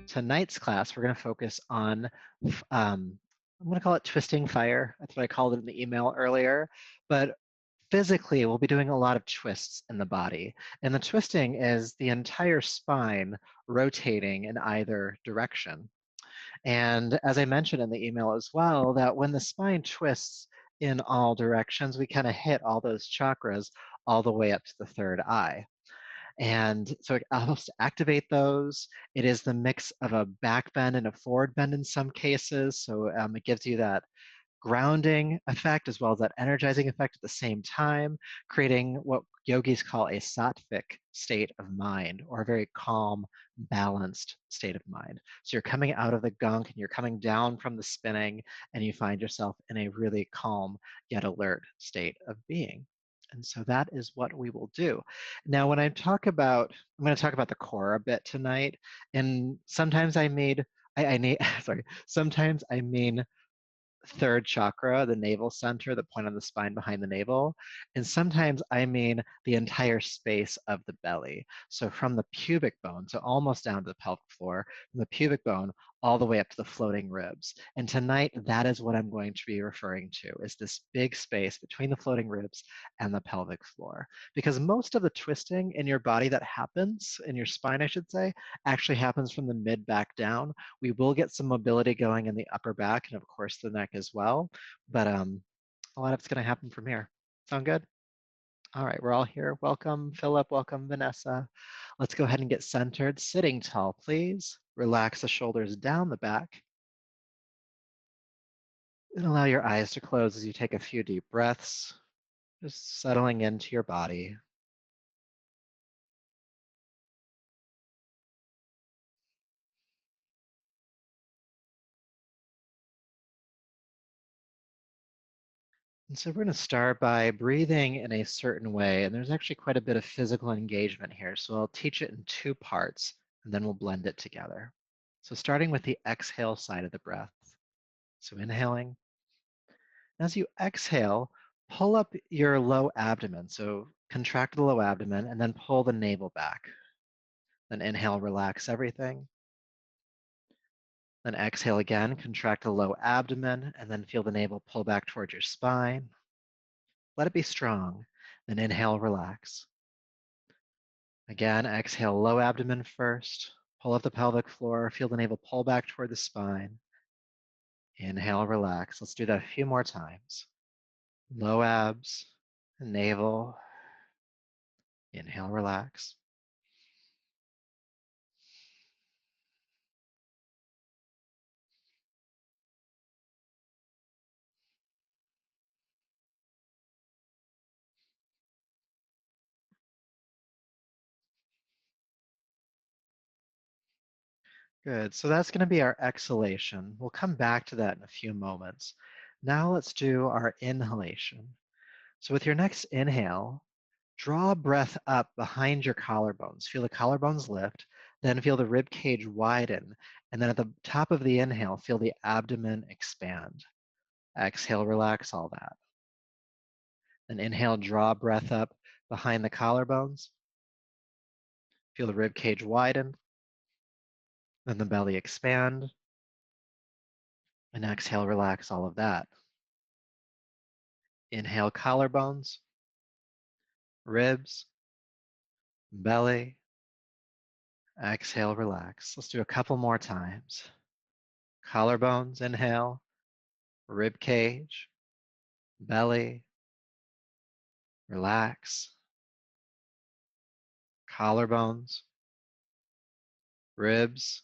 Tonight's class, we're going to focus on, I'm going to call it twisting fire. That's what I called it in the email earlier. But physically, we'll be doing a lot of twists in the body. And the twisting is the entire spine rotating in either direction. And as I mentioned in the email as well, that when the spine twists in all directions, we kind of hit all those chakras all the way up to the third eye. And so it helps to activate those. It is the mix of a back bend and a forward bend in some cases. So it gives you that grounding effect as well as that energizing effect at the same time, creating what yogis call a sattvic state of mind, or a very calm, balanced state of mind. So you're coming out of the gunk and you're coming down from the spinning, and you find yourself in a really calm yet alert state of being. And so that is what we will do. Now, when I'm going to talk about the core a bit tonight, and sometimes I need, sorry, sometimes I mean third chakra, the navel center, the point on the spine behind the navel. And sometimes I mean the entire space of the belly. So from the pubic bone, so almost down to the pelvic floor, from the pubic bone all the way up to the floating ribs. And tonight, that is what I'm going to be referring to, is this big space between the floating ribs and the pelvic floor. Because most of the twisting in your body that happens, in your spine, I should say, actually happens from the mid back down. We will get some mobility going in the upper back and of course the neck as well, but a lot of it's going to happen from here. Sound good? All right, we're all here. Welcome, Philip. Welcome, Vanessa. Let's go ahead and get centered. Sitting tall, please. Relax the shoulders down the back. And allow your eyes to close as you take a few deep breaths, just settling into your body. And so we're going to start by breathing in a certain way. And there's actually quite a bit of physical engagement here. So I'll teach it in two parts, and then we'll blend it together. So starting with the exhale side of the breath. So inhaling. As you exhale, pull up your low abdomen. So contract the low abdomen and then pull the navel back. Then inhale, relax everything. Then exhale again, contract the low abdomen, and then feel the navel pull back towards your spine. Let it be strong. Then inhale, relax. Again, exhale, low abdomen first. Pull up the pelvic floor. Feel the navel pull back toward the spine. Inhale, relax. Let's do that a few more times. Low abs, navel. Inhale, relax. Good. So that's going to be our exhalation. We'll come back to that in a few moments. Now let's do our inhalation. So with your next inhale, draw breath up behind your collarbones. Feel the collarbones lift, then feel the rib cage widen, and then at the top of the inhale, feel the abdomen expand. Exhale, relax all that. Then inhale, draw breath up behind the collarbones. Feel the rib cage widen, then the belly expand. And exhale, relax all of that. Inhale, collarbones, ribs, belly. Exhale, relax. Let's do a couple more times. Collarbones, inhale, rib cage, belly, relax. Collarbones, ribs,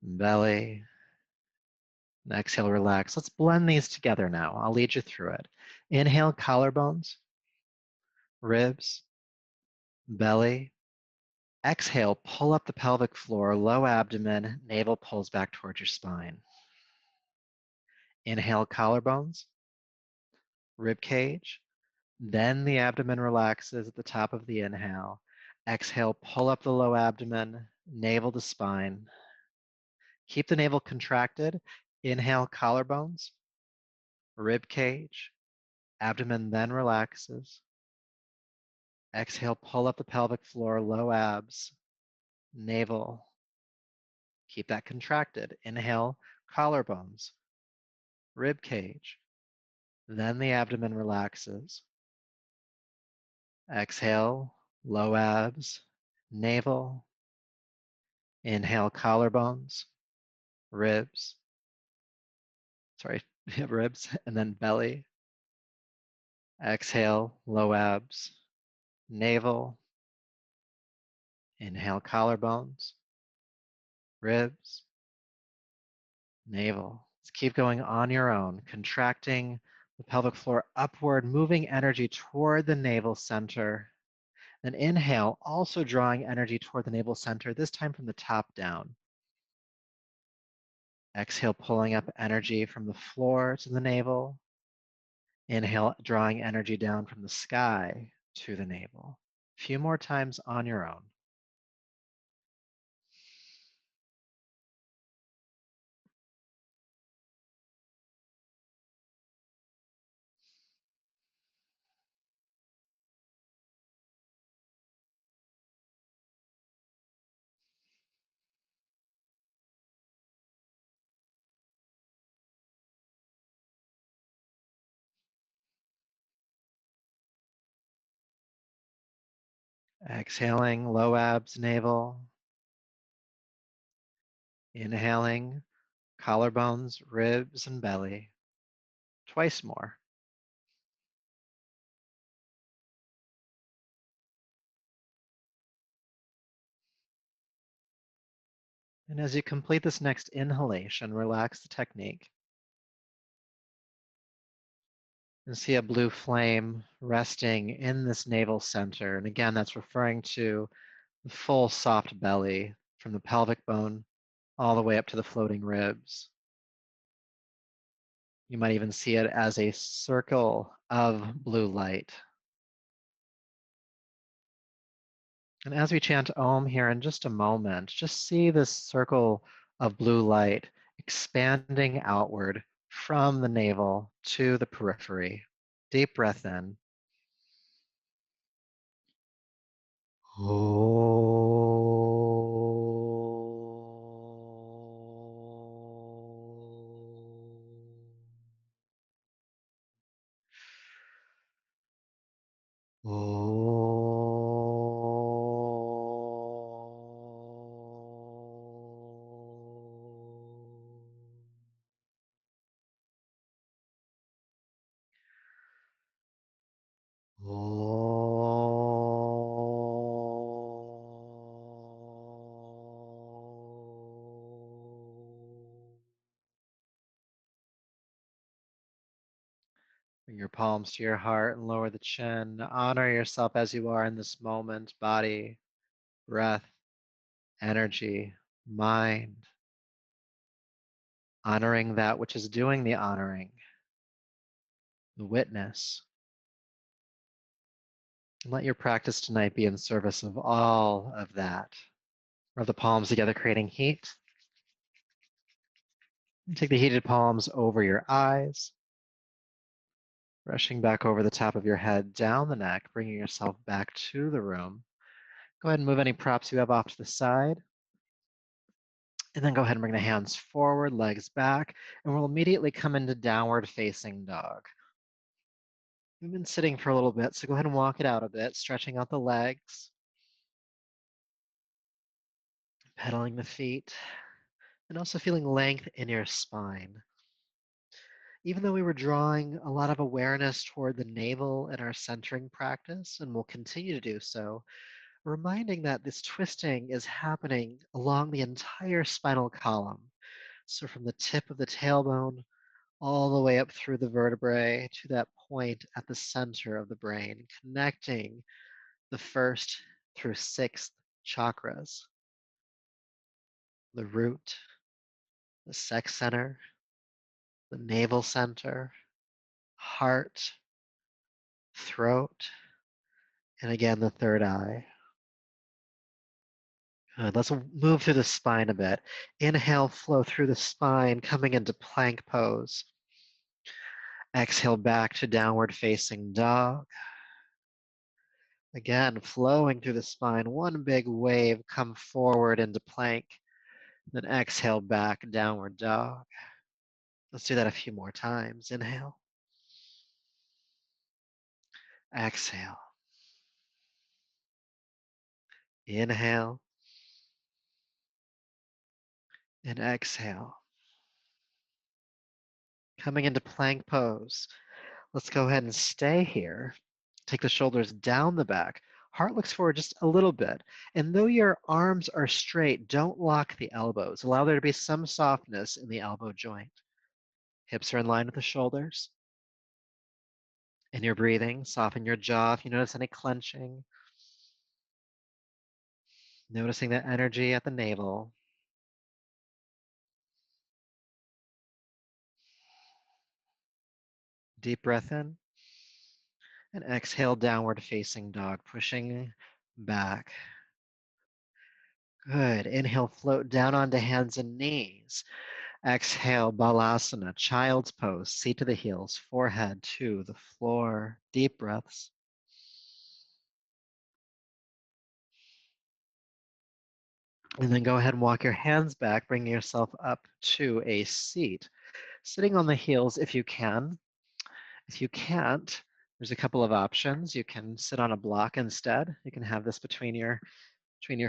belly. And exhale, relax. Let's blend these together now. I'll lead you through it. Inhale, collarbones, ribs, belly. Exhale, pull up the pelvic floor, low abdomen, navel pulls back towards your spine. Inhale, collarbones, rib cage. Then the abdomen relaxes at the top of the inhale. Exhale, pull up the low abdomen, navel to spine. Keep the navel contracted. Inhale, collarbones, rib cage. Abdomen then relaxes. Exhale, pull up the pelvic floor, low abs, navel, Keep that contracted. Inhale, collarbones, rib cage. Then the abdomen relaxes. Exhale, low abs, navel. Inhale, collarbones, ribs. Sorry, ribs, and then belly. Exhale, low abs, navel. Inhale, collarbones, ribs, navel. Let's keep going on your own, contracting the pelvic floor upward, moving energy toward the navel center. Then inhale, also drawing energy toward the navel center, this time from the top down. Exhale, pulling up energy from the floor to the navel. Inhale, drawing energy down from the sky to the navel. A few more times on your own. Exhaling, low abs, navel. Inhaling, collarbones, ribs, and belly. Twice more. And as you complete this next inhalation, relax the technique. And see a blue flame resting in this navel center. And again, that's referring to the full soft belly from the pelvic bone all the way up to the floating ribs. You might even see it as a circle of blue light. And as we chant Om here in just a moment, just see this circle of blue light expanding outward from the navel to the periphery. Deep breath in. Bring your palms to your heart and lower the chin. Honor yourself as you are in this moment, body, breath, energy, mind. Honoring that which is doing the honoring, the witness. And let your practice tonight be in service of all of that. Rub the palms together, creating heat. And take the heated palms over your eyes, brushing back over the top of your head, down the neck, bringing yourself back to the room. Go ahead and move any props you have off to the side. And then go ahead and bring the hands forward, legs back, and we'll immediately come into downward facing dog. We've been sitting for a little bit, so go ahead and walk it out a bit, stretching out the legs, pedaling the feet, and also feeling length in your spine. Even though we were drawing a lot of awareness toward the navel in our centering practice, and will continue to do so, reminding that this twisting is happening along the entire spinal column. So from the tip of the tailbone all the way up through the vertebrae to that point at the center of the brain, connecting the first through sixth chakras, the root, the sex center, the navel center, heart, throat, and again, the third eye. Good. Let's move through the spine a bit. Inhale, flow through the spine, coming into plank pose. Exhale back to downward facing dog. Again, flowing through the spine, one big wave, come forward into plank. Then exhale back, downward dog. Let's do that a few more times. Inhale. Exhale. Inhale. And exhale. Coming into plank pose. Let's go ahead and stay here. Take the shoulders down the back. Heart looks forward just a little bit. And though your arms are straight, don't lock the elbows. Allow there to be some softness in the elbow joint. Hips are in line with the shoulders. In your breathing, soften your jaw if you notice any clenching. Noticing that energy at the navel. Deep breath in. And exhale, downward facing dog, pushing back. Good. Inhale, float down onto hands and knees. Exhale, balasana, child's pose, seat to the heels, forehead to the floor. Deep breaths. And then go ahead and walk your hands back, bringing yourself up to a seat. Sitting on the heels if you can. If you can't, there's a couple of options. You can sit on a block instead. You can have this between your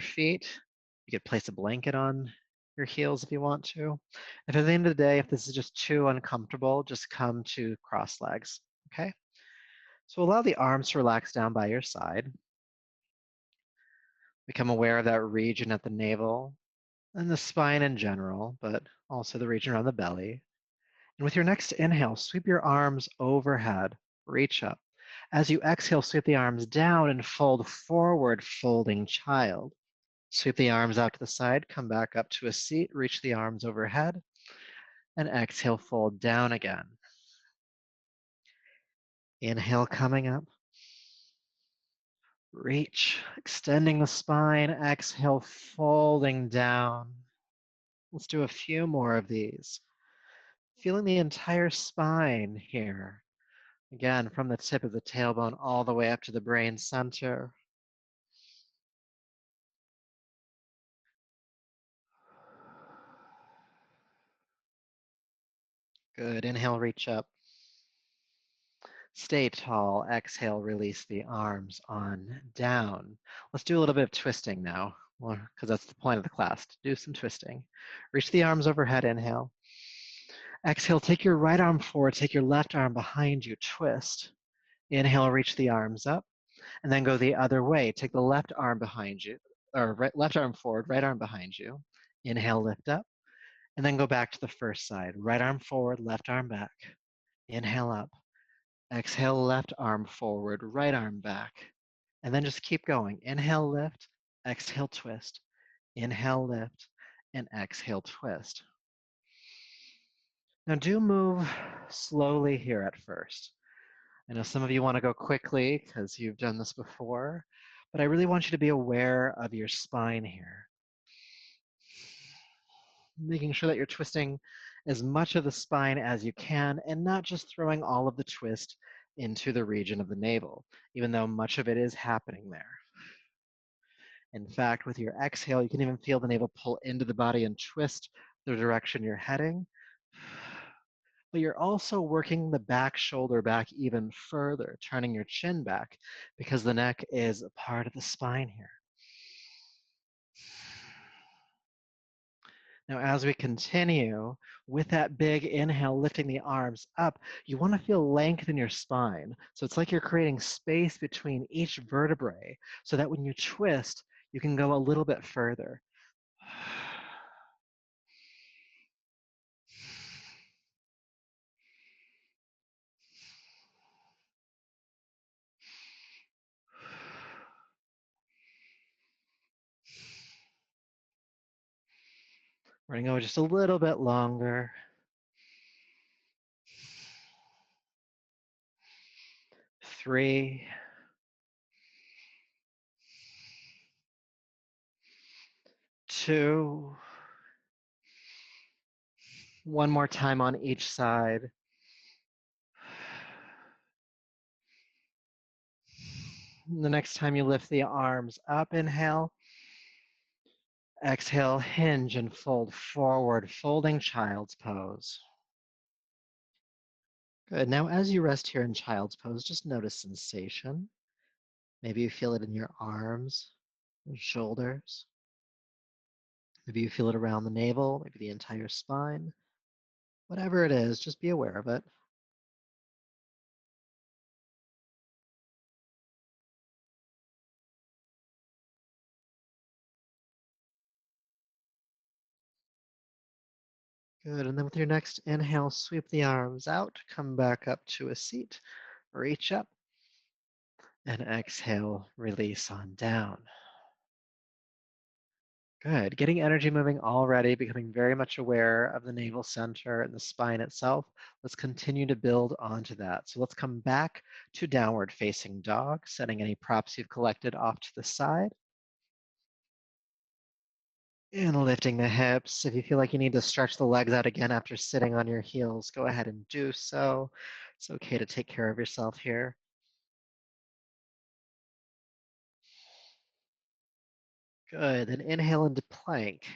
feet. You could place a blanket on your heels if you want to. And at the end of the day, if this is just too uncomfortable, just come to cross legs, okay? So allow the arms to relax down by your side. Become aware of that region at the navel and the spine in general, but also the region around the belly. And with your next inhale, sweep your arms overhead, reach up. As you exhale, sweep the arms down and fold forward, folding child. Sweep the arms out to the side, come back up to a seat, reach the arms overhead, and exhale, fold down again. Inhale, coming up. Reach, extending the spine, exhale, folding down. Let's do a few more of these. Feeling the entire spine here. Again, from the tip of the tailbone all the way up to the brain center. Good. Inhale, reach up. Stay tall. Exhale, release the arms on down. Let's do a little bit of twisting now, because that's the point of the class, to do some twisting. Reach the arms overhead, inhale. Exhale, take your right arm forward, take your left arm behind you, twist. Inhale, reach the arms up, and then go the other way. Take the left arm behind you, or left arm forward, right arm behind you. Inhale, lift up, and then go back to the first side. Right arm forward, left arm back. Inhale up. Exhale, left arm forward, right arm back. And then just keep going. Inhale, lift, exhale, twist. Inhale, lift, and exhale, twist. Now do move slowly here at first. I know some of you want to go quickly because you've done this before, but I really want you to be aware of your spine here. Making sure that you're twisting as much of the spine as you can and not just throwing all of the twist into the region of the navel, even though much of it is happening there. In fact, with your exhale, you can even feel the navel pull into the body and twist the direction you're heading. But you're also working the back shoulder back even further, turning your chin back because the neck is a part of the spine here. Now, as we continue with that big inhale, lifting the arms up, you want to feel length in your spine. So it's like you're creating space between each vertebrae so that when you twist, you can go a little bit further. We're going to go just a little bit longer. 3, 2, one more time on each side. The next time you lift the arms up, inhale. Exhale, hinge and fold forward, folding child's pose. Good. Now, as you rest here in child's pose, just notice sensation. Maybe you feel it in your arms and shoulders. Maybe you feel it around the navel, maybe the entire spine. Whatever it is, just be aware of it. Good. And then with your next inhale, sweep the arms out, come back up to a seat, reach up, and exhale, release on down. Good. Getting energy moving already, becoming very much aware of the navel center and the spine itself. Let's continue to build onto that. So let's come back to downward facing dog, setting any props you've collected off to the side. And lifting the hips. If you feel like you need to stretch the legs out again after sitting on your heels, go ahead and do so. It's okay to take care of yourself here. Good. Then inhale into plank.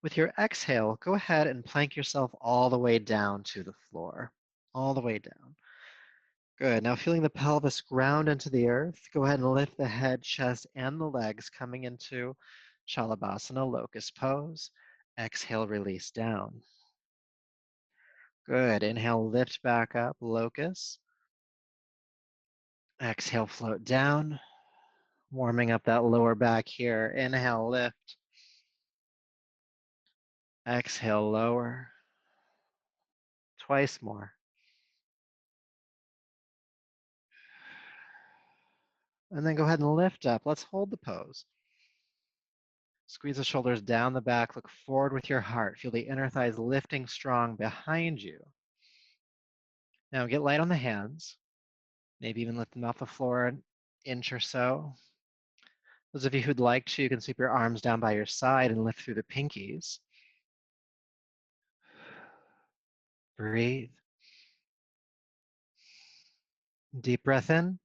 With your exhale, go ahead and plank yourself all the way down to the floor. All the way down. Good. Now feeling the pelvis ground into the earth, go ahead and lift the head, chest, and the legs coming into Shalabhasana, locust pose. Exhale, release down. Good. Inhale, lift back up, locust. Exhale, float down. Warming up that lower back here. Inhale, lift. Exhale, lower. Twice more. And then go ahead and lift up. Let's hold the pose. Squeeze the shoulders down the back. Look forward with your heart. Feel the inner thighs lifting strong behind you. Now get light on the hands. Maybe even lift them off the floor an inch or so. Those of you who'd like to, you can sweep your arms down by your side and lift through the pinkies. Breathe. Deep breath in.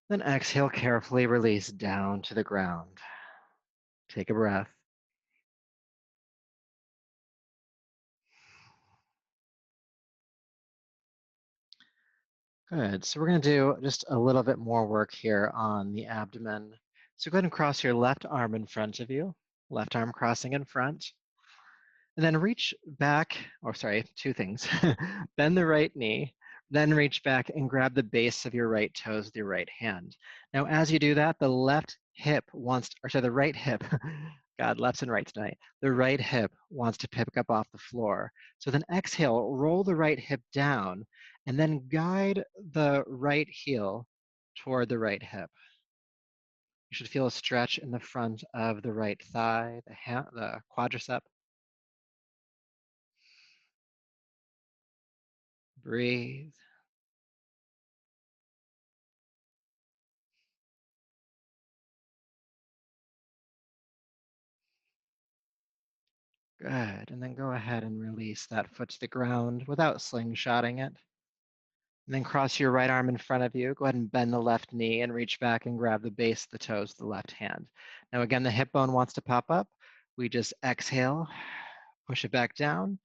Then exhale, carefully release down to the ground. Take a breath. Good. So we're going to do just a little bit more work here on the abdomen. So go ahead and cross your left arm in front of you. Left arm crossing in front. And then reach back, or sorry, two things. Bend the right knee, then reach back and grab the base of your right toes with your right hand. Now, as you do that, the left hip wants, or sorry, the right hip, God, lefts and right tonight. The right hip wants to pick up off the floor. So then exhale, roll the right hip down, and then guide the right heel toward the right hip. You should feel a stretch in the front of the right thigh, the quadricep. Breathe. Good. And then go ahead and release that foot to the ground without slingshotting it. And then cross your right arm in front of you. Go ahead and bend the left knee and reach back and grab the base of the toes with the left hand. Now, again, the hip bone wants to pop up. We just exhale, push it back down,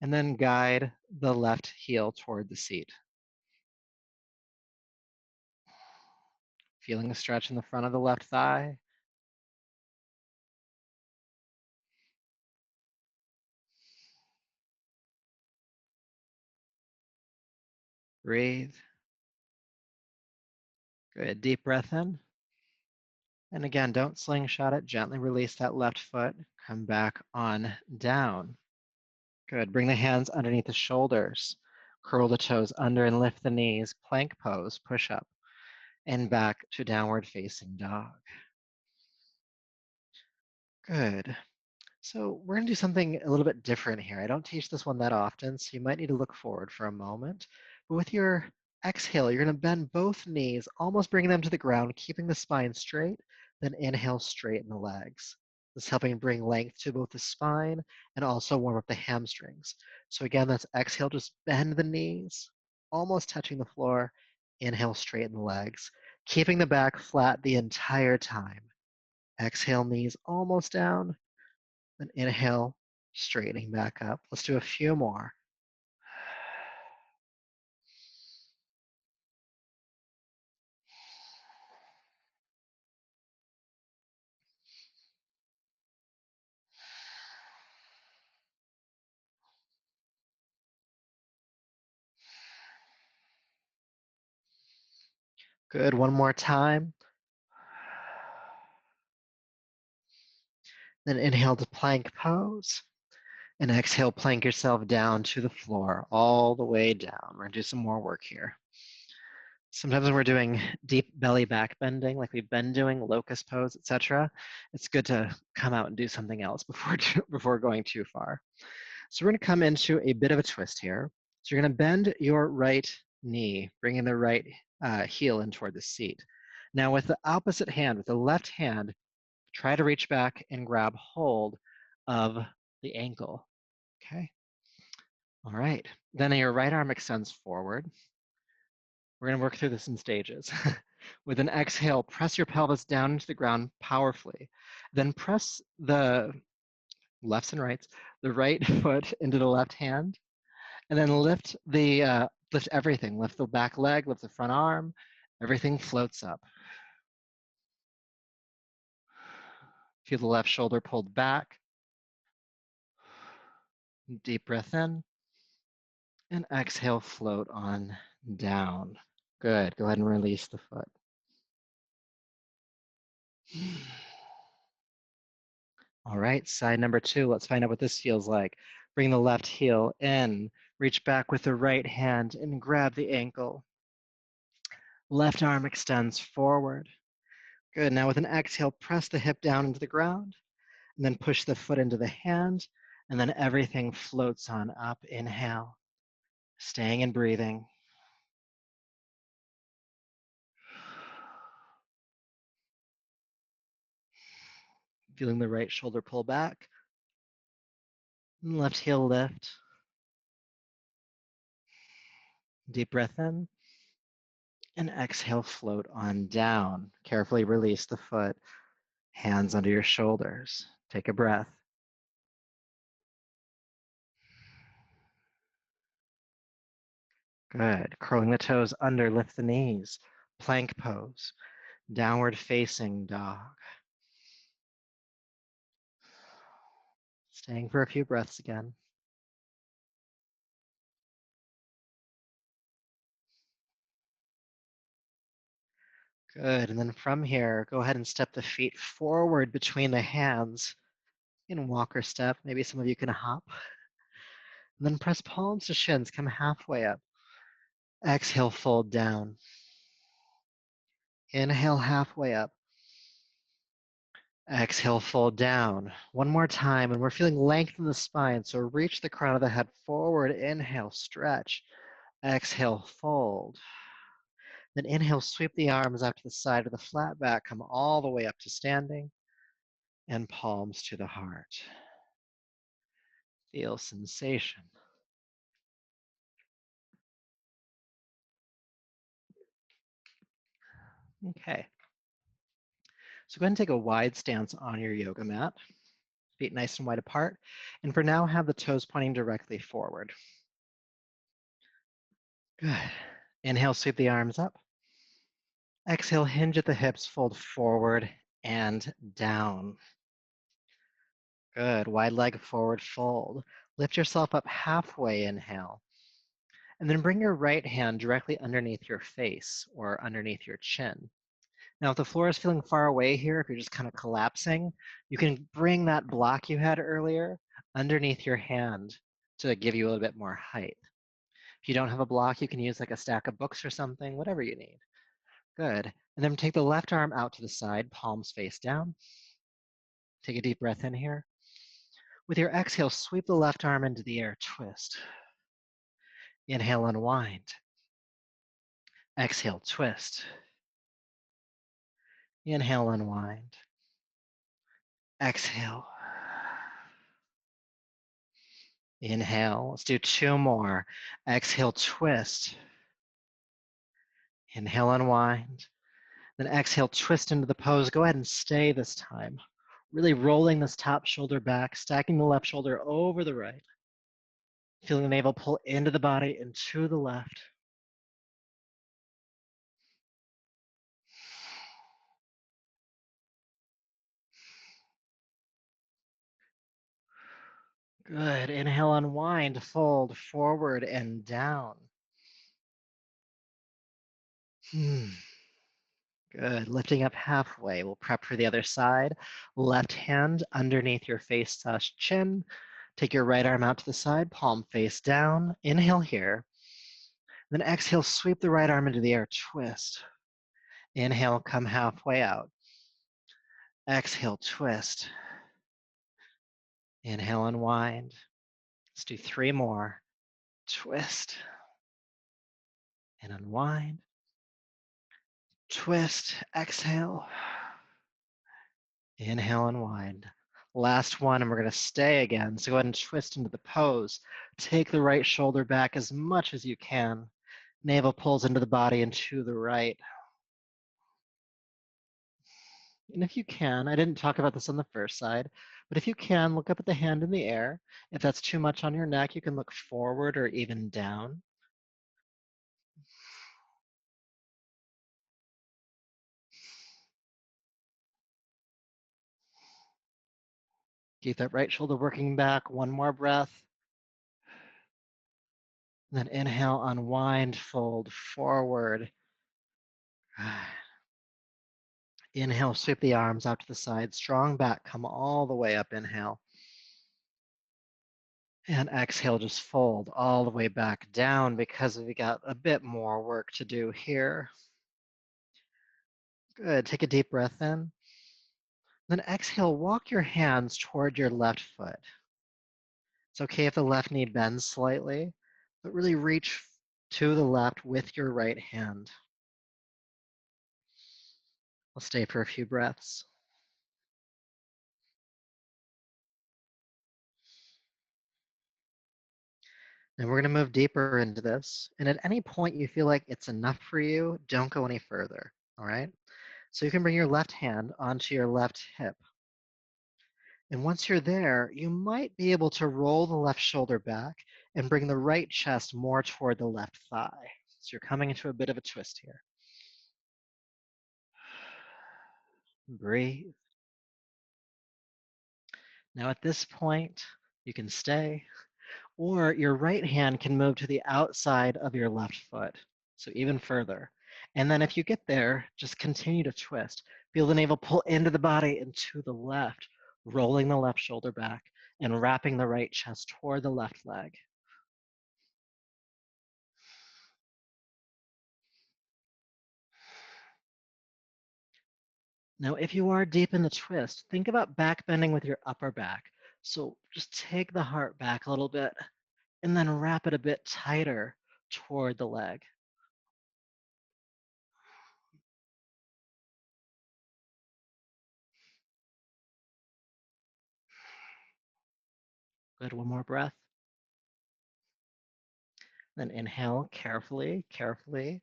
and then guide the left heel toward the seat. Feeling a stretch in the front of the left thigh. Breathe. Good. Deep breath in. And again, don't slingshot it. Gently release that left foot. Come back on down. Good. Bring the hands underneath the shoulders. Curl the toes under and lift the knees. Plank pose, push up, and back to downward facing dog. Good. So we're going to do something a little bit different here. I don't teach this one that often, so you might need to look forward for a moment. But with your exhale, you're going to bend both knees, almost bringing them to the ground, keeping the spine straight, then inhale, straighten the legs. This is helping bring length to both the spine and also warm up the hamstrings. So again, that's exhale, just bend the knees, almost touching the floor. Inhale, straighten the legs, keeping the back flat the entire time. Exhale, knees almost down. Then inhale, straightening back up. Let's do a few more. Good, one more time. Then inhale to plank pose. And exhale, plank yourself down to the floor, all the way down. We're gonna do some more work here. Sometimes when we're doing deep belly back bending, like we've been doing, locust pose, etc., it's good to come out and do something else before going too far. So we're gonna come into a bit of a twist here. So you're gonna bend your right knee, bringing the right heel in toward the seat. Now with the opposite hand, with the left hand, try to reach back and grab hold of the ankle, okay? All right, then your right arm extends forward. We're gonna work through this in stages. With an exhale, press your pelvis down into the ground powerfully. Then press the lefts and rights, the right foot into the left hand, and then lift everything. Lift the back leg, lift the front arm. Everything floats up. Feel the left shoulder pulled back. Deep breath in. And exhale, float on down. Good. Go ahead and release the foot. All right, side number 2. Let's find out what this feels like. Bring the left heel in. Reach back with the right hand and grab the ankle. Left arm extends forward. Good. Now with an exhale, press the hip down into the ground, and then push the foot into the hand, and then everything floats on up. Inhale, staying and breathing. Feeling the right shoulder pull back, and left heel lift. Deep breath in, and exhale, float on down. Carefully release the foot, hands under your shoulders. Take a breath. Good. Curling the toes under, lift the knees. Plank pose. Downward facing dog. Staying for a few breaths again. Good. And then from here, go ahead and step the feet forward between the hands in walker step. Maybe some of you can hop. And then press palms to shins. Come halfway up. Exhale, fold down. Inhale, halfway up. Exhale, fold down. One more time, and we're feeling length in the spine, so reach the crown of the head forward. Inhale, stretch. Exhale, fold. Then inhale, sweep the arms out to the side of the flat back, come all the way up to standing, and palms to the heart. Feel sensation. Okay. So go ahead and take a wide stance on your yoga mat, feet nice and wide apart, and for now, have the toes pointing directly forward. Good. Inhale, sweep the arms up. Exhale, hinge at the hips, fold forward and down. Good. Wide leg forward fold. Lift yourself up halfway, inhale. And then bring your right hand directly underneath your face or underneath your chin. Now, if the floor is feeling far away here, if you're just kind of collapsing, you can bring that block you had earlier underneath your hand to give you a little bit more height. If you don't have a block, you can use like a stack of books or something, whatever you need. Good. And then take the left arm out to the side, palms face down. Take a deep breath in here. With your exhale, sweep the left arm into the air, twist. Inhale, unwind. Exhale, twist. Inhale, unwind. Exhale. Inhale. Let's do 2 more. Exhale, twist. Inhale, unwind. Then exhale, twist into the pose. Go ahead and stay this time. Really rolling this top shoulder back, stacking the left shoulder over the right. Feeling the navel pull into the body and to the left. Good. Inhale, unwind, fold forward and down. Good. Lifting up halfway. We'll prep for the other side. Left hand underneath your face/chin. Take your right arm out to the side, palm face down. Inhale here. Then exhale, sweep the right arm into the air, twist. Inhale, come halfway out. Exhale, twist. Inhale, unwind. Let's do 3 more. Twist and unwind. Twist, exhale. Inhale, unwind. Last one, and we're going to stay again. So go ahead and twist into the pose. Take the right shoulder back as much as you can. Navel pulls into the body and to the right. And if you can, I didn't talk about this on the first side, but if you can, look up at the hand in the air. If that's too much on your neck, you can look forward or even down. Keep that right shoulder working back. One more breath. And then inhale, unwind, fold forward. Inhale, sweep the arms out to the side. Strong back, come all the way up. Inhale. And exhale, just fold all the way back down because we got a bit more work to do here. Good. Take a deep breath in. Then exhale, walk your hands toward your left foot. It's okay if the left knee bends slightly, but really reach to the left with your right hand. I'll stay for a few breaths. And we're going to move deeper into this. And at any point you feel like it's enough for you, don't go any further. All right? So you can bring your left hand onto your left hip. And once you're there, you might be able to roll the left shoulder back and bring the right chest more toward the left thigh. So you're coming into a bit of a twist here. Breathe. Now at this point, you can stay, or your right hand can move to the outside of your left foot, so even further. And then if you get there, just continue to twist. Feel the navel pull into the body and to the left, rolling the left shoulder back and wrapping the right chest toward the left leg. Now, if you are deep in the twist, think about back bending with your upper back. So just take the heart back a little bit and then wrap it a bit tighter toward the leg. Good, one more breath. Then inhale carefully, carefully.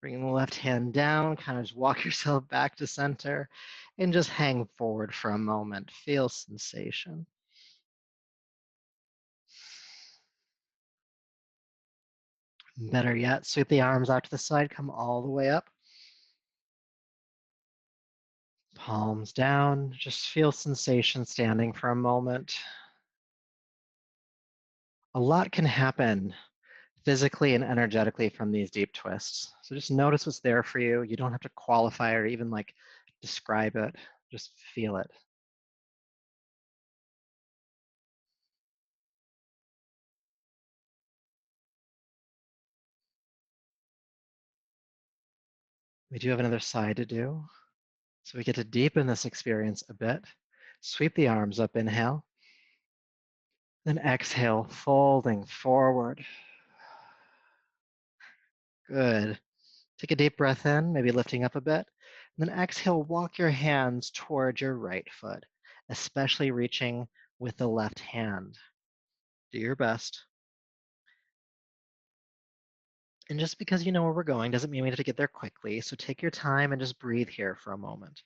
Bring the left hand down, kind of just walk yourself back to center and just hang forward for a moment. Feel sensation. Better yet, sweep the arms out to the side, come all the way up. Palms down, just feel sensation standing for a moment. A lot can happen physically and energetically from these deep twists. So just notice what's there for you. You don't have to qualify or even like describe it, just feel it. We do have another side to do. So we get to deepen this experience a bit. Sweep the arms up, inhale. Then exhale, folding forward. Good. Take a deep breath in, maybe lifting up a bit. And then exhale, walk your hands toward your right foot, especially reaching with the left hand. Do your best. And just because you know where we're going doesn't mean we have to get there quickly. So take your time and just breathe here for a moment,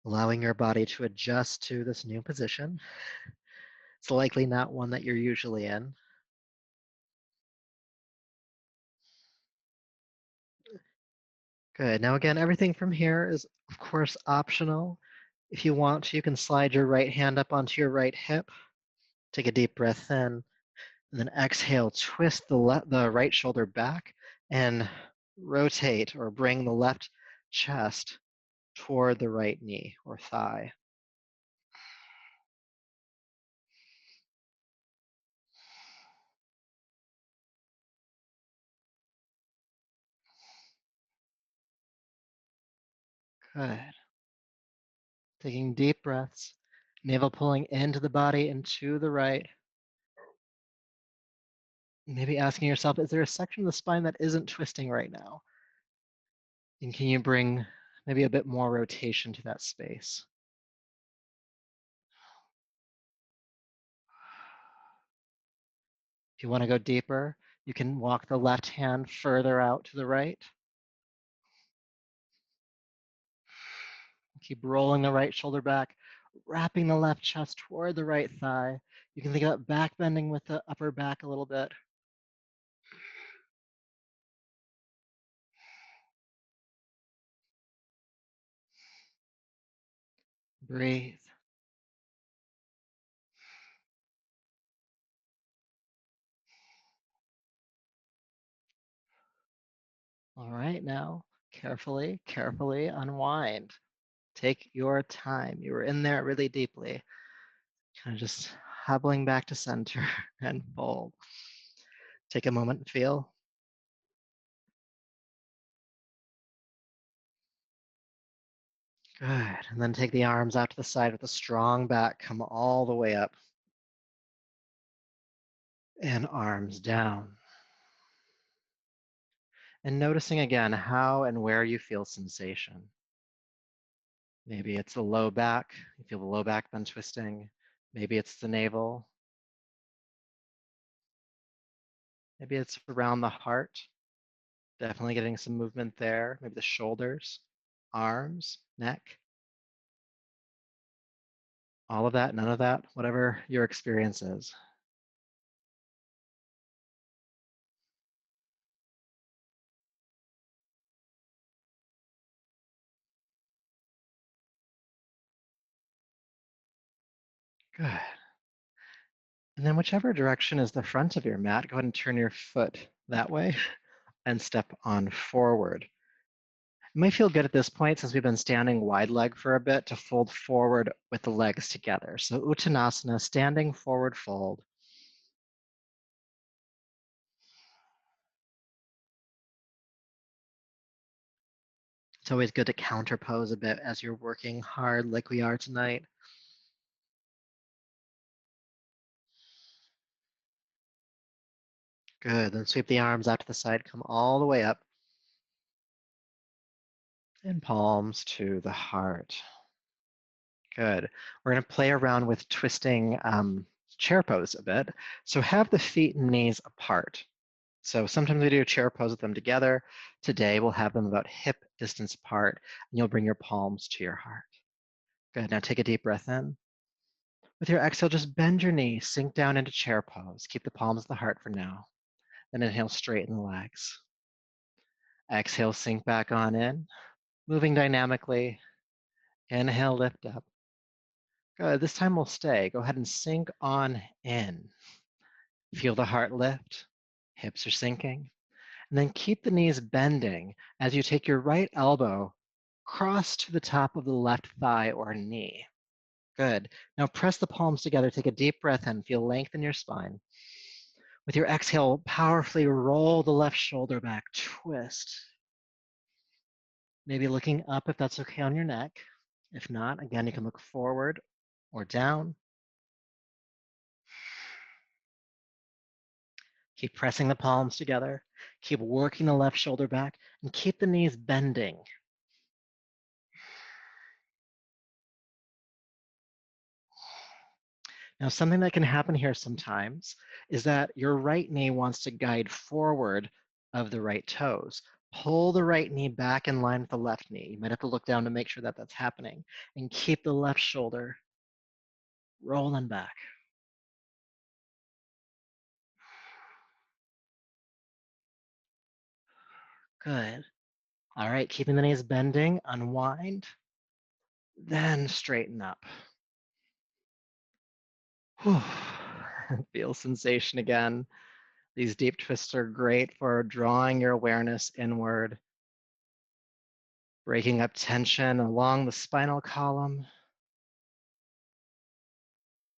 allowing your body to adjust to this new position. It's likely not one that you're usually in. Good. Now, again, everything from here is, of course, optional. If you want to, you can slide your right hand up onto your right hip. Take a deep breath in, and then exhale, twist the right shoulder back and rotate or bring the left chest toward the right knee or thigh. Good. Taking deep breaths, navel pulling into the body and to the right. Maybe asking yourself, is there a section of the spine that isn't twisting right now? And can you bring maybe a bit more rotation to that space? If you want to go deeper, you can walk the left hand further out to the right. Keep rolling the right shoulder back, wrapping the left chest toward the right thigh. You can think about back bending with the upper back a little bit. Breathe. All right, now carefully unwind. Take your time. You were in there really deeply. Kind of just hobbling back to center and fold. Take a moment and feel. Good. And then take the arms out to the side with a strong back. Come all the way up. And arms down. And noticing again how and where you feel sensation. Maybe it's the low back. You feel the low back been twisting. Maybe it's the navel. Maybe it's around the heart. Definitely getting some movement there. Maybe the shoulders, arms, neck. All of that, none of that, whatever your experience is. Good. And then whichever direction is the front of your mat, go ahead and turn your foot that way and step on forward. It might feel good at this point, since we've been standing wide leg for a bit, to fold forward with the legs together. So Uttanasana, standing forward fold. It's always good to counterpose a bit as you're working hard like we are tonight. Good, then sweep the arms out to the side, come all the way up. And palms to the heart. Good. We're going to play around with twisting chair pose a bit. So have the feet and knees apart. So sometimes we do a chair pose with them together. Today we'll have them about hip distance apart, and you'll bring your palms to your heart. Good. Now take a deep breath in. With your exhale, just bend your knees, sink down into chair pose. Keep the palms at the heart for now. Then inhale, straighten the legs. Exhale, sink back on in. Moving dynamically. Inhale, lift up. Good. This time we'll stay. Go ahead and sink on in. Feel the heart lift. Hips are sinking. And then keep the knees bending as you take your right elbow cross to the top of the left thigh or knee. Good. Now press the palms together. Take a deep breath in. Feel length in your spine. With your exhale, powerfully roll the left shoulder back. Twist. Maybe looking up if that's okay on your neck. If not, again, you can look forward or down. Keep pressing the palms together. Keep working the left shoulder back and keep the knees bending. Now, something that can happen here sometimes is that your right knee wants to guide forward of the right toes. Pull the right knee back in line with the left knee. You might have to look down to make sure that that's happening. And keep the left shoulder rolling back. Good. All right, keeping the knees bending, unwind, then straighten up. Whew. Feel sensation again. These deep twists are great for drawing your awareness inward, breaking up tension along the spinal column,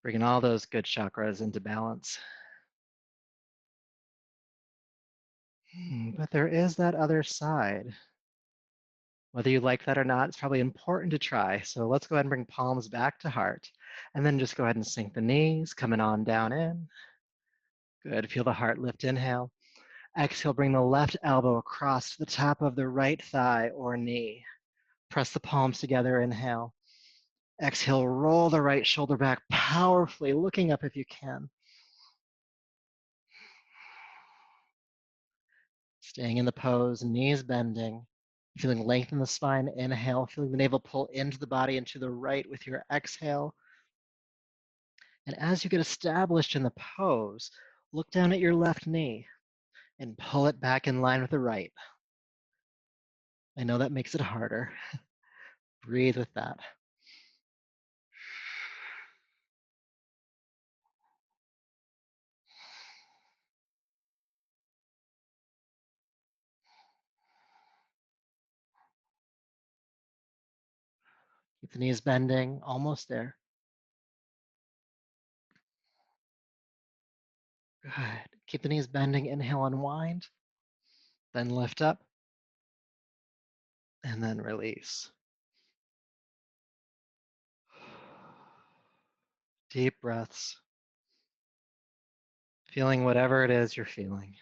bringing all those good chakras into balance. But there is that other side. Whether you like that or not, it's probably important to try. So let's go ahead and bring palms back to heart. And then just go ahead and sink the knees, coming on down in. Good. Feel the heart lift. Inhale. Exhale, bring the left elbow across the top of the right thigh or knee. Press the palms together. Inhale. Exhale, roll the right shoulder back powerfully, looking up if you can. Staying in the pose, knees bending. Feeling length in the spine. Inhale, feeling the navel pull into the body and to the right with your exhale. And as you get established in the pose, look down at your left knee and pull it back in line with the right. I know that makes it harder. Breathe with that. Keep the knees bending, almost there. Good. Keep the knees bending. Inhale, unwind. Then lift up. And then release. Deep breaths. Feeling whatever it is you're feeling.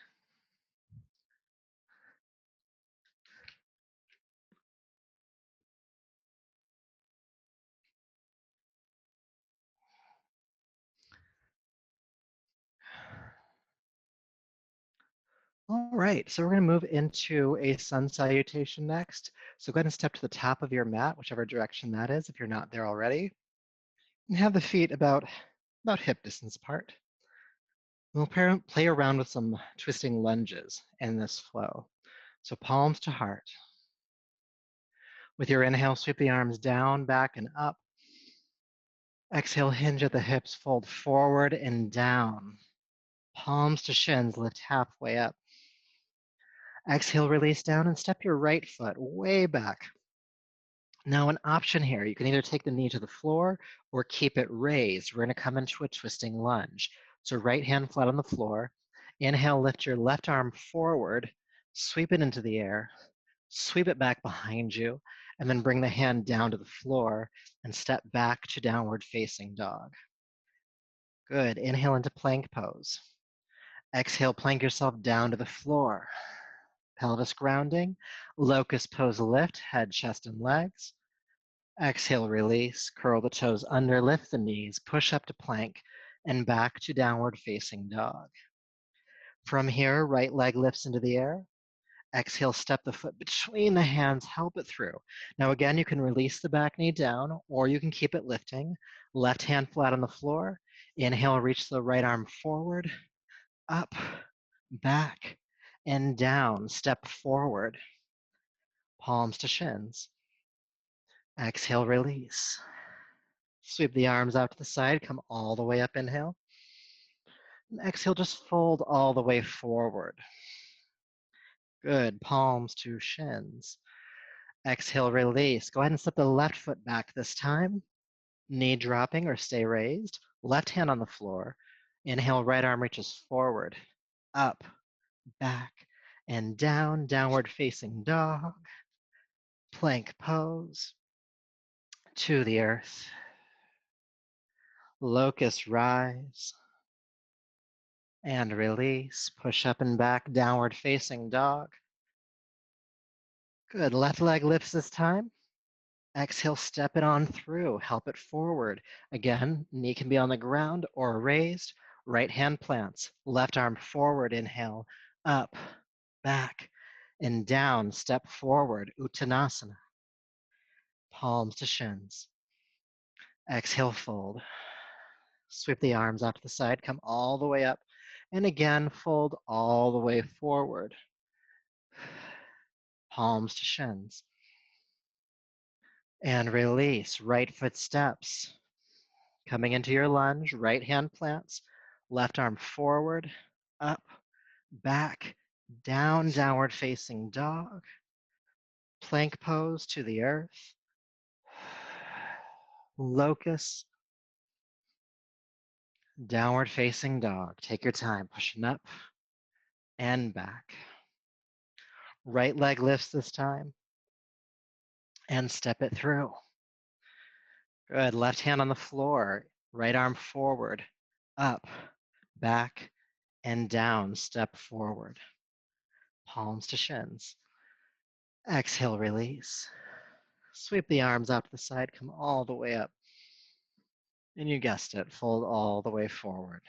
All right, so we're going to move into a sun salutation next. So go ahead and step to the top of your mat, whichever direction that is, if you're not there already. And have the feet about hip distance apart. We'll play around with some twisting lunges in this flow. So palms to heart. With your inhale, sweep the arms down, back, and up. Exhale, hinge at the hips, fold forward and down. Palms to shins, lift halfway up. Exhale, release down and step your right foot way back. Now an option here, you can either take the knee to the floor or keep it raised. We're gonna come into a twisting lunge. So right hand flat on the floor. Inhale, lift your left arm forward, sweep it into the air, sweep it back behind you, and then bring the hand down to the floor and step back to downward facing dog. Good, inhale into plank pose. Exhale, plank yourself down to the floor. Pelvis grounding, locust pose lift, head, chest, and legs. Exhale, release, curl the toes under, lift the knees, push up to plank, and back to downward facing dog. From here, right leg lifts into the air. Exhale, step the foot between the hands, help it through. Now again, you can release the back knee down, or you can keep it lifting. Left hand flat on the floor. Inhale, reach the right arm forward, up, back, and down. Step forward, palms to shins. Exhale, release. Sweep the arms out to the side, come all the way up, inhale. And exhale, just fold all the way forward. Good, palms to shins. Exhale, release. Go ahead and step the left foot back this time. Knee dropping or stay raised. Left hand on the floor. Inhale, right arm reaches forward, up, back, and down, downward facing dog. Plank pose. To the earth. Locust rise. And release. Push up and back, downward facing dog. Good. Left leg lifts this time. Exhale, step it on through. Help it forward. Again, knee can be on the ground or raised. Right hand plants. Left arm forward. Inhale. Up, back, and down, step forward, Uttanasana. Palms to shins. Exhale, fold. Sweep the arms out to the side, come all the way up, and again, fold all the way forward. Palms to shins. And release, right foot steps. Coming into your lunge, right hand plants, left arm forward, up, back, down, downward facing dog. Plank pose to the earth. Locust. Downward facing dog. Take your time, pushing up and back. Right leg lifts this time. And step it through. Good. Left hand on the floor. Right arm forward, up, back, and down. Step forward. Palms to shins. Exhale, release. Sweep the arms out to the side, come all the way up. And you guessed it, fold all the way forward.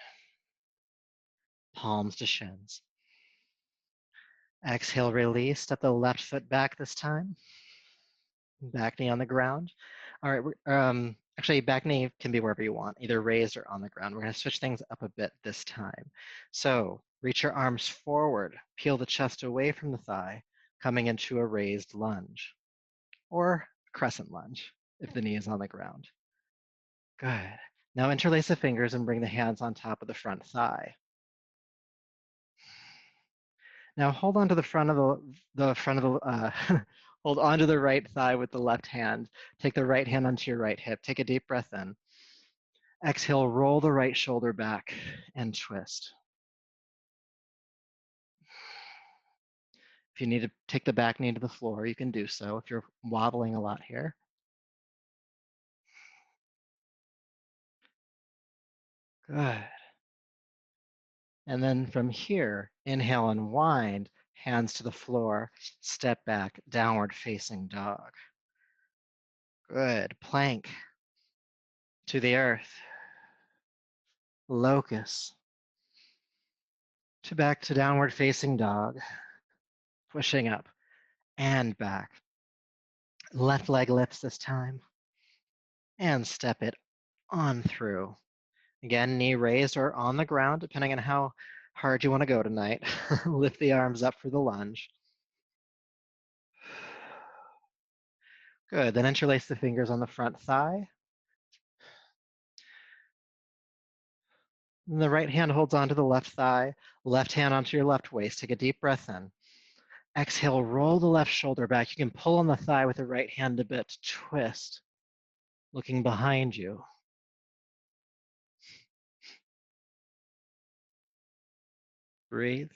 Palms to shins. Exhale, release. Step the left foot back this time. Back knee on the ground. All right, actually, back knee can be wherever you want, either raised or on the ground. We're going to switch things up a bit this time. So reach your arms forward, peel the chest away from the thigh, coming into a raised lunge, or crescent lunge if the knee is on the ground. Good. Now interlace the fingers and bring the hands on top of the front thigh. Now hold on to the front of hold onto the right thigh with the left hand. Take the right hand onto your right hip. Take a deep breath in. Exhale, roll the right shoulder back and twist. If you need to take the back knee to the floor, you can do so if you're wobbling a lot here. Good. And then from here, inhale, unwind, hands to the floor, step back, downward facing dog. Good. Plank to the earth. Locust. To back to downward facing dog. Pushing up and back. Left leg lifts this time. And step it on through. Again, knee raised or on the ground, depending on how hard you want to go tonight. Lift the arms up for the lunge. Good. Then interlace the fingers on the front thigh. And the right hand holds onto the left thigh, left hand onto your left waist. Take a deep breath in. Exhale, roll the left shoulder back. You can pull on the thigh with the right hand a bit. Twist, looking behind you. Breathe.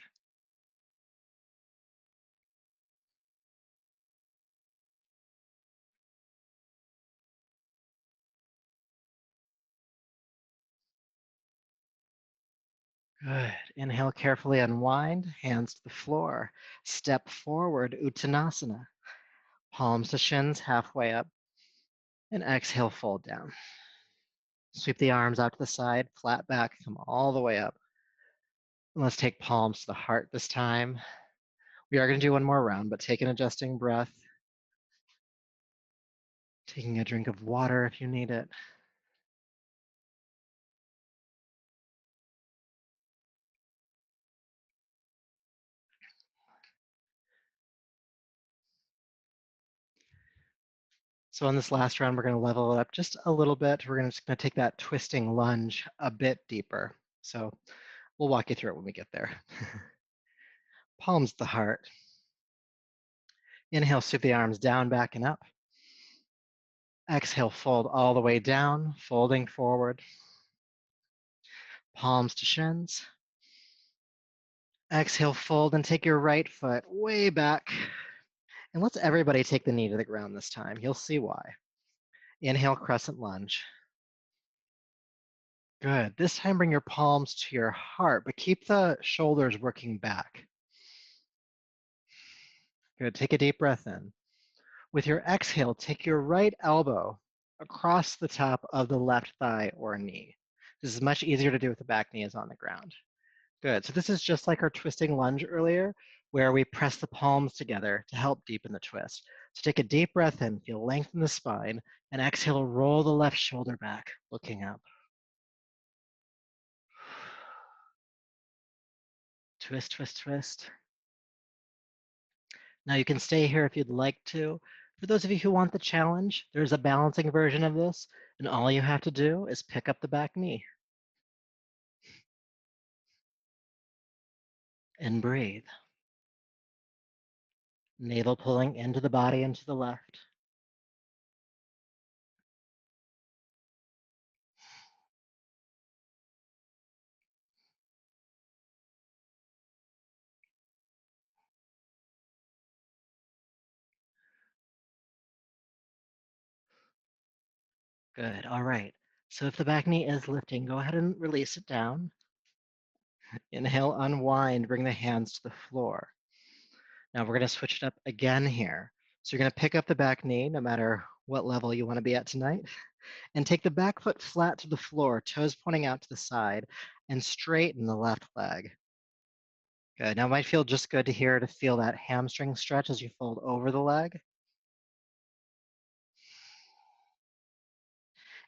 Good. Inhale, carefully unwind, hands to the floor. Step forward, Uttanasana. Palms to shins, halfway up. And exhale, fold down. Sweep the arms out to the side, flat back, come all the way up. And let's take palms to the heart this time. We are going to do one more round, but take an adjusting breath. Taking a drink of water if you need it. So on this last round, we're going to level it up just a little bit. We're just going to take that twisting lunge a bit deeper. So we'll walk you through it when we get there. Palms to the heart. Inhale, sweep the arms down, back, and up. Exhale, fold all the way down, folding forward. Palms to shins. Exhale, fold, and take your right foot way back. And let's everybody take the knee to the ground this time. You'll see why. Inhale, crescent lunge. Good. This time, bring your palms to your heart, but keep the shoulders working back. Good. Take a deep breath in. With your exhale, take your right elbow across the top of the left thigh or knee. This is much easier to do with the back knee is on the ground. Good. So this is just like our twisting lunge earlier, where we press the palms together to help deepen the twist. So take a deep breath in, feel length in the spine, and exhale, roll the left shoulder back, looking up. Twist, twist, twist. Now you can stay here if you'd like to. For those of you who want the challenge, there's a balancing version of this, and all you have to do is pick up the back knee and breathe. Navel pulling into the body and to the left. Good. All right. So if the back knee is lifting, go ahead and release it down. Inhale, unwind, bring the hands to the floor. Now we're going to switch it up again here. So you're going to pick up the back knee, no matter what level you want to be at tonight, and take the back foot flat to the floor, toes pointing out to the side, and straighten the left leg. Good. Now it might feel just good to feel that hamstring stretch as you fold over the leg.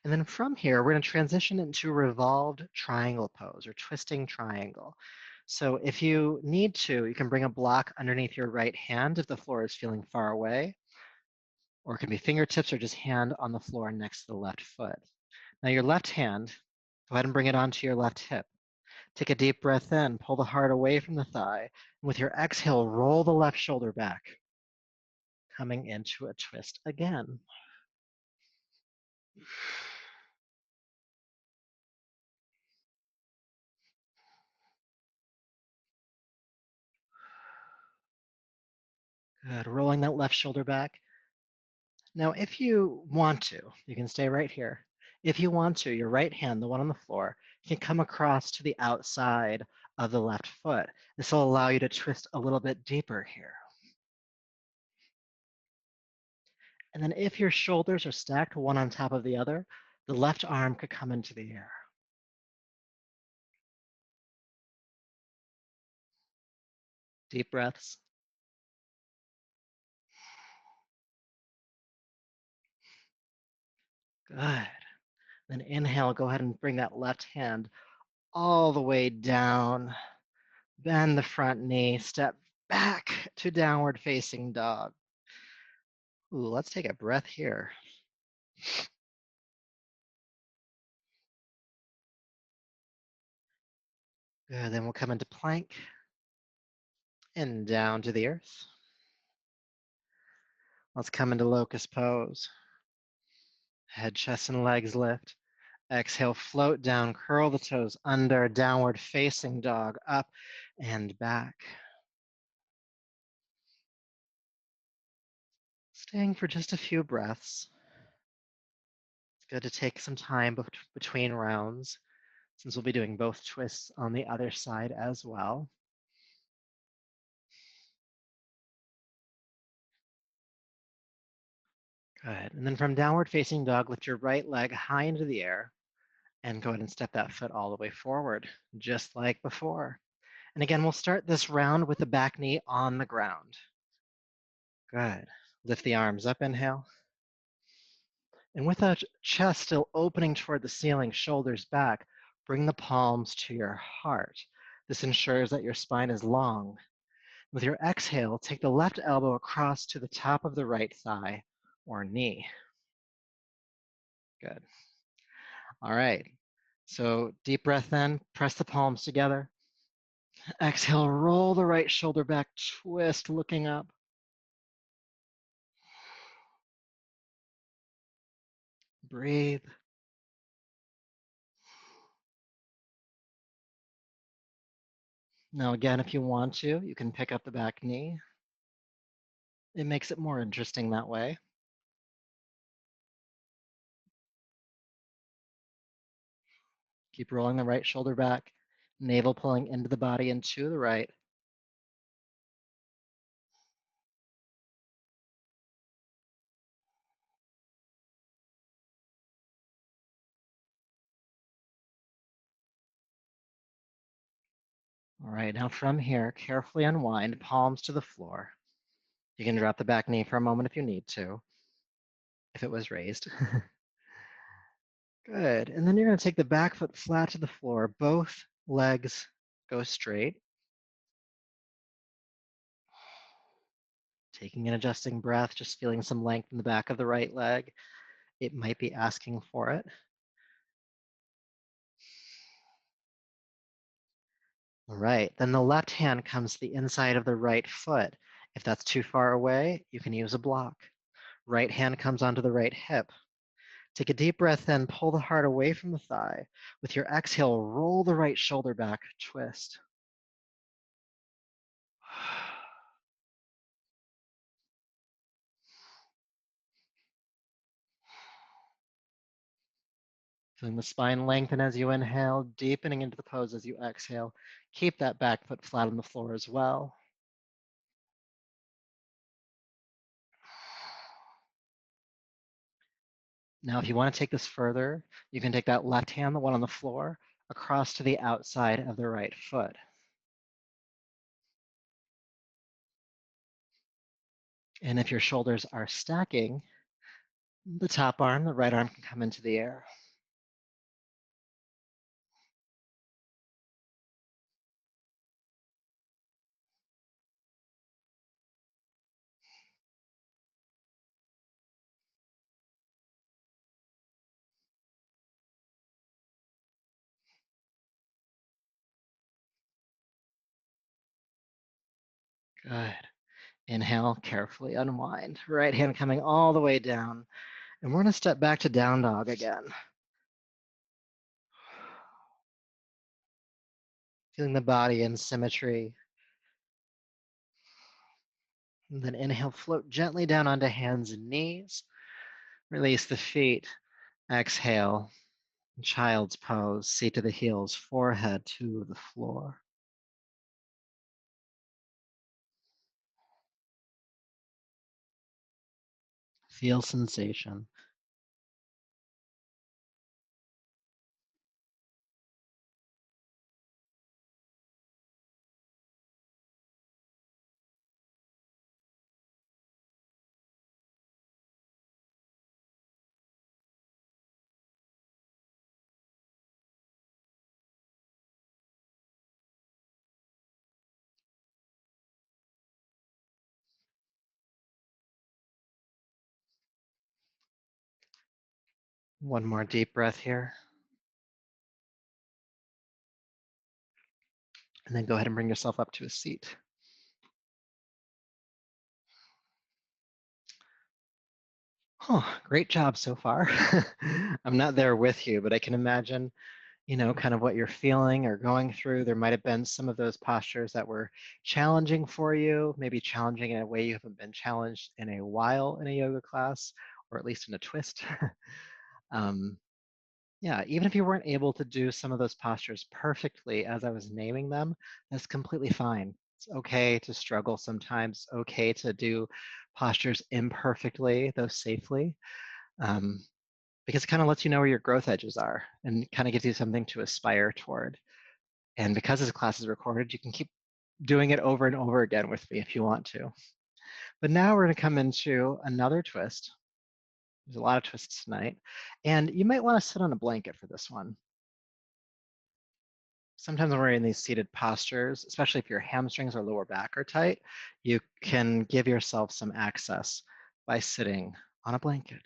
And then from here, we're going to transition into revolved triangle pose or twisting triangle. So if you need to, you can bring a block underneath your right hand if the floor is feeling far away, or it can be fingertips or just hand on the floor next to the left foot. Now your left hand, go ahead and bring it onto your left hip. Take a deep breath in, pull the heart away from the thigh. And with your exhale, roll the left shoulder back, coming into a twist again. Good, rolling that left shoulder back. Now, if you want to, you can stay right here. If you want to, your right hand, the one on the floor, can come across to the outside of the left foot. This will allow you to twist a little bit deeper here. And then if your shoulders are stacked one on top of the other, the left arm could come into the air. Deep breaths. Good. Then inhale, go ahead and bring that left hand all the way down. Bend the front knee, step back to downward facing dog. Ooh, let's take a breath here. Good, then we'll come into plank and down to the earth. Let's come into locust pose. Head, chest, and legs lift. Exhale, float down, curl the toes under, downward facing dog, up and back. Staying for just a few breaths. It's good to take some time between rounds, since we'll be doing both twists on the other side as well. Good. And then from downward facing dog, lift your right leg high into the air and go ahead and step that foot all the way forward, just like before. And again, we'll start this round with the back knee on the ground. Good. Lift the arms up, inhale. And with that chest still opening toward the ceiling, shoulders back, bring the palms to your heart. This ensures that your spine is long. With your exhale, take the left elbow across to the top of the right thigh or knee. Good. All right. So deep breath in, press the palms together. Exhale, roll the right shoulder back, twist, looking up. Breathe. Now again, if you want to, you can pick up the back knee. It makes it more interesting that way. Keep rolling the right shoulder back, navel pulling into the body and to the right. All right, now from here, carefully unwind, palms to the floor. You can drop the back knee for a moment if you need to, if it was raised. Good, and then you're gonna take the back foot flat to the floor. Both legs go straight. Taking an adjusting breath, just feeling some length in the back of the right leg. It might be asking for it. All right, then the left hand comes to the inside of the right foot. If that's too far away, you can use a block. Right hand comes onto the right hip. Take a deep breath in, pull the heart away from the thigh. With your exhale, roll the right shoulder back, twist. Feeling the spine lengthen as you inhale, deepening into the pose as you exhale. Keep that back foot flat on the floor as well. Now, if you want to take this further, you can take that left hand, the one on the floor, across to the outside of the right foot. And if your shoulders are stacking, the top arm, the right arm can come into the air. Good. Inhale, carefully unwind. Right hand coming all the way down. And we're going to step back to down dog again. Feeling the body in symmetry. And then inhale, float gently down onto hands and knees. Release the feet. Exhale, child's pose, seat to the heels, forehead to the floor. Feel sensation. One more deep breath here. And then go ahead and bring yourself up to a seat. Oh, great job so far. I'm not there with you, but I can imagine, kind of what you're feeling or going through. There might have been some of those postures that were challenging for you, maybe challenging in a way you haven't been challenged in a while in a yoga class, or at least in a twist. um, yeah, even if you weren't able to do some of those postures perfectly as I was naming them, that's completely fine. It's okay to struggle sometimes, okay to do postures imperfectly, though safely. Um, because it kind of lets you know where your growth edges are and kind of gives you something to aspire toward. And because this class is recorded, you can keep doing it over and over again with me if you want to. But now we're going to come into another twist. There's a lot of twists tonight. And you might want to sit on a blanket for this one. Sometimes when we're in these seated postures, especially if your hamstrings or lower back are tight, you can give yourself some access by sitting on a blanket.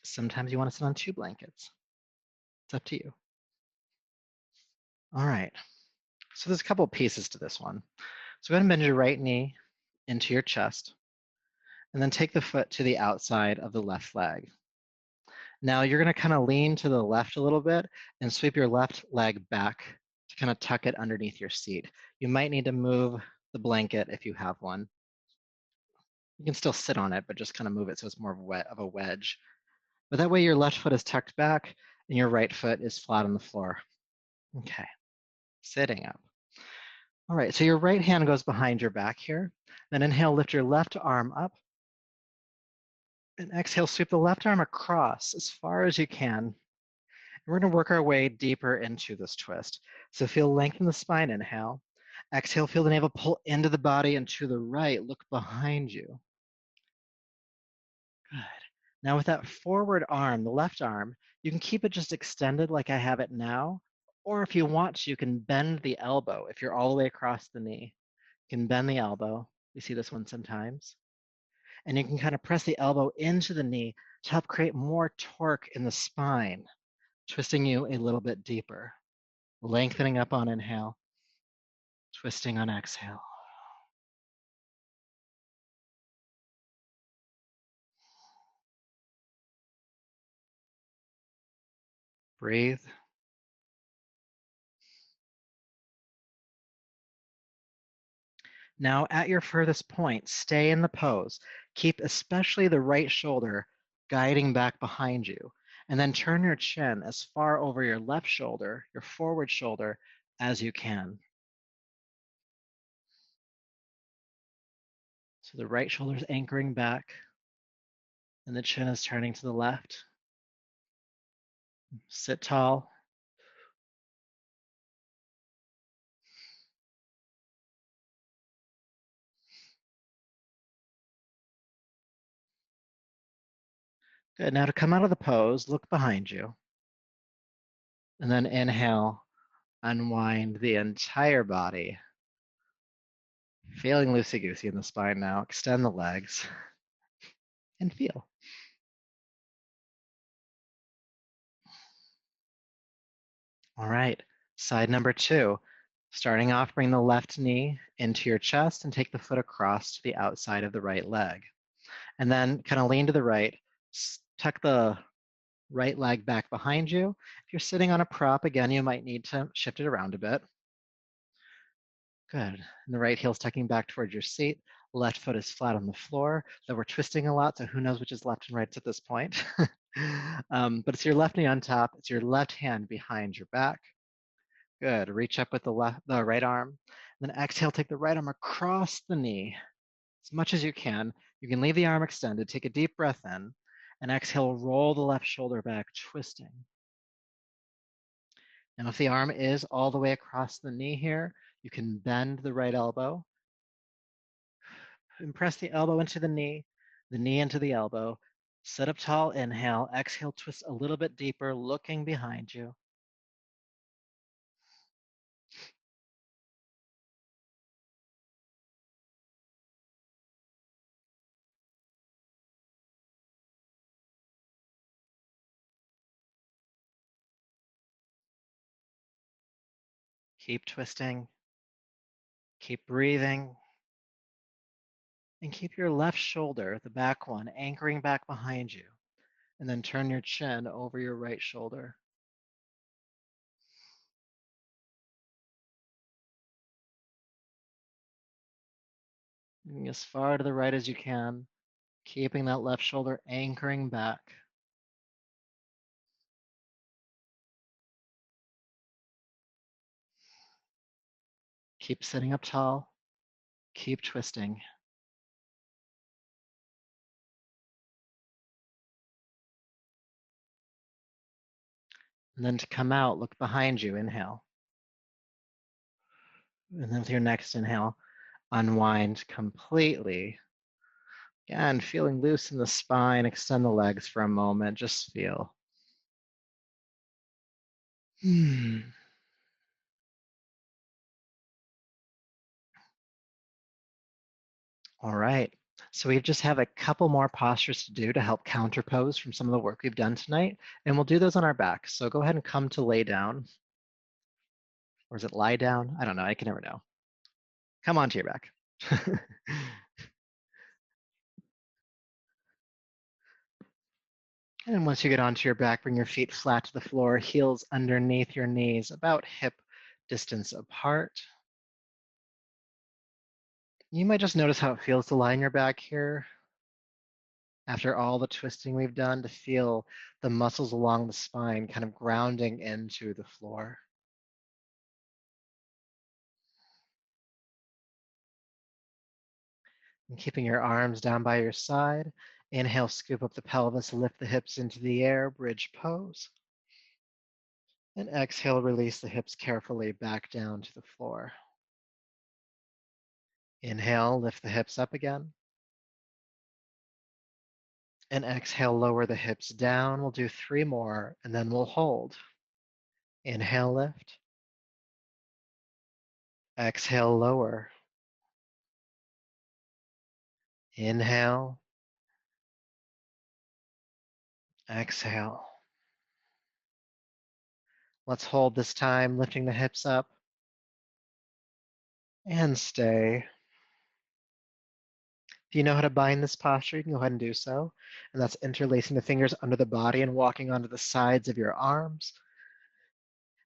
Sometimes you want to sit on two blankets. It's up to you. All right. So there's a couple pieces to this one. So go ahead and bend your right knee into your chest, and then take the foot to the outside of the left leg. Now you're going to kind of lean to the left a little bit and sweep your left leg back to kind of tuck it underneath your seat. You might need to move the blanket if you have one. You can still sit on it, but just kind of move it so it's more of a wedge. But that way your left foot is tucked back and your right foot is flat on the floor. Okay, sitting up. All right, so your right hand goes behind your back here. Then inhale, lift your left arm up. And exhale, sweep the left arm across as far as you can. We're going to work our way deeper into this twist. So feel length in the spine, inhale. Exhale, feel the navel pull into the body and to the right. Look behind you. Good. Now with that forward arm, the left arm, you can keep it just extended like I have it now. Or if you want to, you can bend the elbow. If you're all the way across the knee, you can bend the elbow. We see this one sometimes. And you can kind of press the elbow into the knee to help create more torque in the spine, twisting you a little bit deeper. Lengthening up on inhale, twisting on exhale. Breathe. Now at your furthest point, stay in the pose. Keep especially the right shoulder guiding back behind you. And then turn your chin as far over your left shoulder, your forward shoulder, as you can. So the right shoulder is anchoring back and the chin is turning to the left. Sit tall. Good. Now to come out of the pose, look behind you. And then inhale, unwind the entire body. Feeling loosey-goosey in the spine now. Extend the legs and feel. All right, side number 2. Starting off, bring the left knee into your chest and take the foot across to the outside of the right leg. And then kind of lean to the right, tuck the right leg back behind you. If you're sitting on a prop, again, you might need to shift it around a bit. Good. And the right heel's tucking back towards your seat. Left foot is flat on the floor, though we're twisting a lot, so who knows which is left and right at this point. But it's your left knee on top. It's your left hand behind your back. Good. Reach up with the right arm. Then exhale, take the right arm across the knee as much as you can. You can leave the arm extended. Take a deep breath in. And exhale, roll the left shoulder back, twisting. Now, if the arm is all the way across the knee here, you can bend the right elbow and press the elbow into the knee into the elbow. Sit up tall, inhale. Exhale, twist a little bit deeper, looking behind you. Keep twisting. Keep breathing. And keep your left shoulder, the back one, anchoring back behind you. And then turn your chin over your right shoulder. Moving as far to the right as you can, keeping that left shoulder anchoring back. Keep sitting up tall. Keep twisting. And then to come out, look behind you, inhale. And then with your next inhale, unwind completely. Again, feeling loose in the spine, extend the legs for a moment, just feel. All right, so we just have a couple more postures to do to help counterpose from some of the work we've done tonight, and we'll do those on our back. So go ahead and come to lay down. Or is it lie down? I don't know, I can never know. Come onto your back. And once you get onto your back, bring your feet flat to the floor, heels underneath your knees, about hip distance apart. You might just notice how it feels to lie on your back here after all the twisting we've done, to feel the muscles along the spine kind of grounding into the floor. And keeping your arms down by your side. Inhale, scoop up the pelvis, lift the hips into the air, bridge pose. And exhale, release the hips carefully back down to the floor. Inhale, lift the hips up again. And exhale, lower the hips down. We'll do 3 more, and then we'll hold. Inhale, lift. Exhale, lower. Inhale. Exhale. Let's hold this time, lifting the hips up. And stay. If you know how to bind this posture, you can go ahead and do so. And that's interlacing the fingers under the body and walking onto the sides of your arms.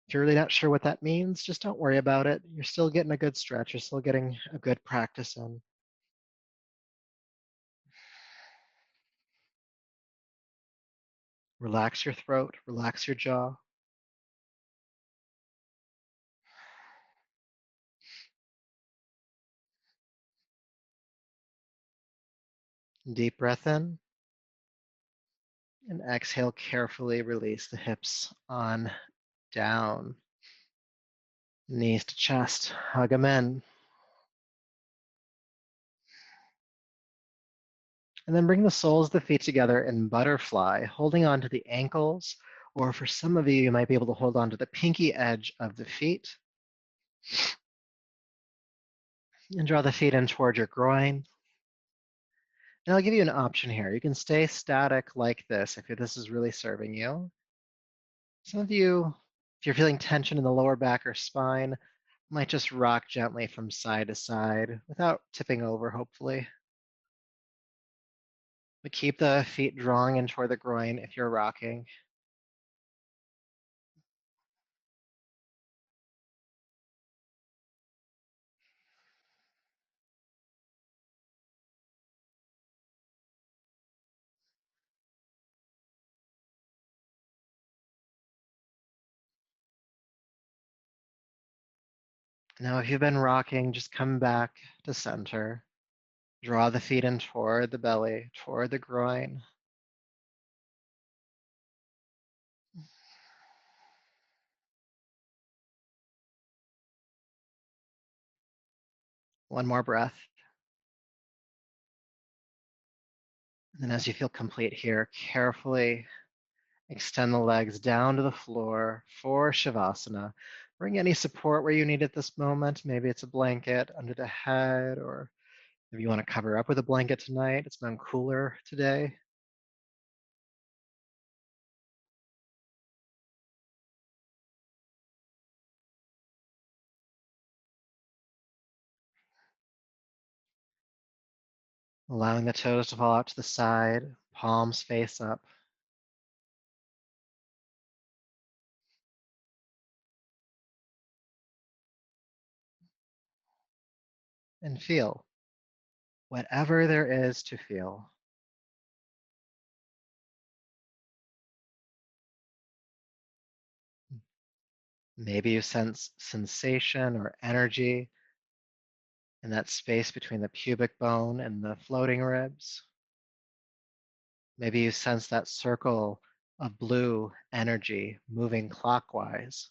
If you're really not sure what that means, just don't worry about it. You're still getting a good stretch. You're still getting a good practice in. Relax your throat, relax your jaw. Deep breath in. And exhale, carefully release the hips on down. Knees to chest, hug them in. And then bring the soles of the feet together in butterfly, holding on to the ankles, or for some of you, you might be able to hold on to the pinky edge of the feet. And draw the feet in toward your groin. And I'll give you an option here. You can stay static like this if this is really serving you. Some of you, if you're feeling tension in the lower back or spine, might just rock gently from side to side without tipping over, hopefully. But keep the feet drawing in toward the groin if you're rocking. Now, if you've been rocking, just come back to center. Draw the feet in toward the belly, toward the groin. One more breath. And then as you feel complete here, carefully extend the legs down to the floor for Shavasana. Bring any support where you need at this moment. Maybe it's a blanket under the head, or if you want to cover up with a blanket tonight. It's been cooler today. Allowing the toes to fall out to the side, palms face up. And feel whatever there is to feel. Maybe you sense sensation or energy in that space between the pubic bone and the floating ribs. Maybe you sense that circle of blue energy moving clockwise.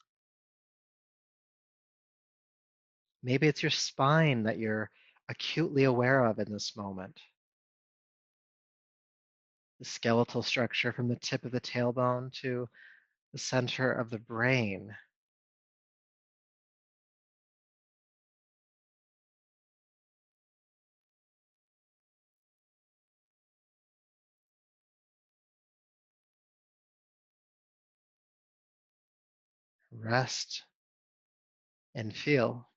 Maybe it's your spine that you're acutely aware of in this moment. The skeletal structure from the tip of the tailbone to the center of the brain. Rest and feel.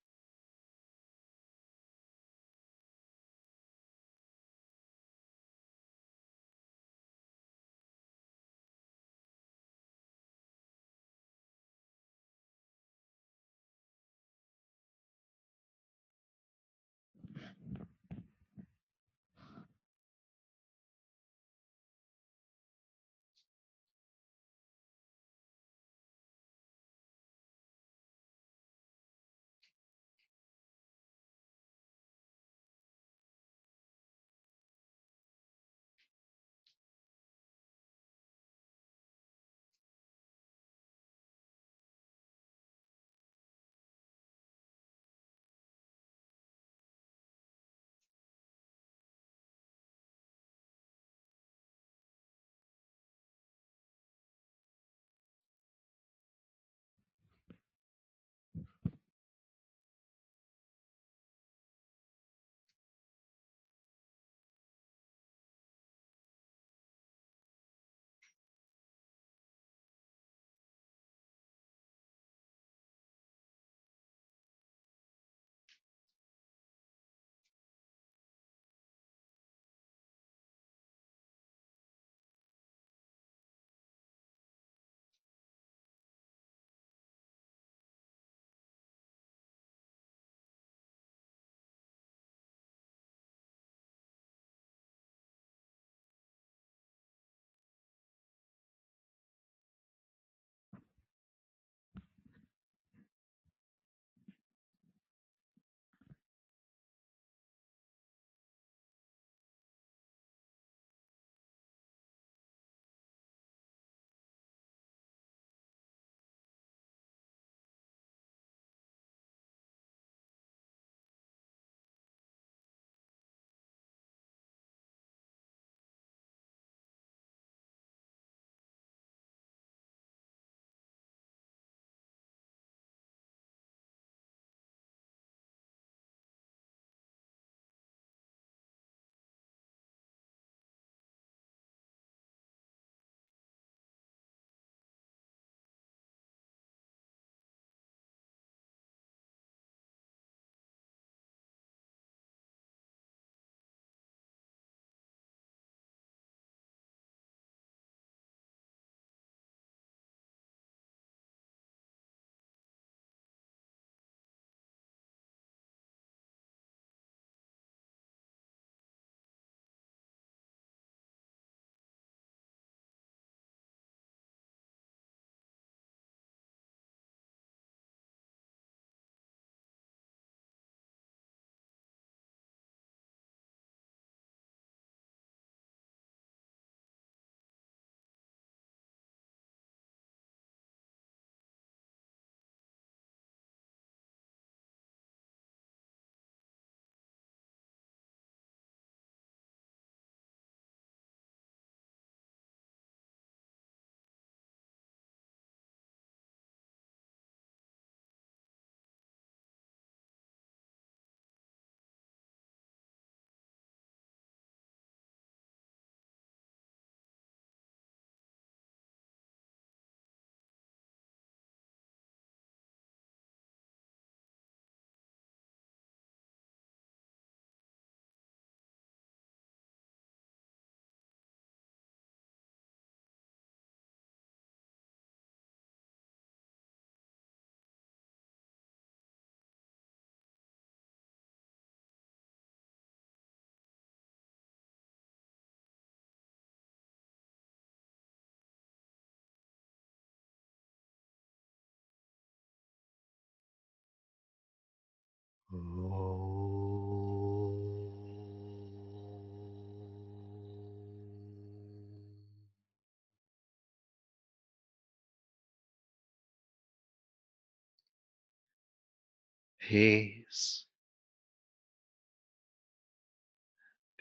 peace,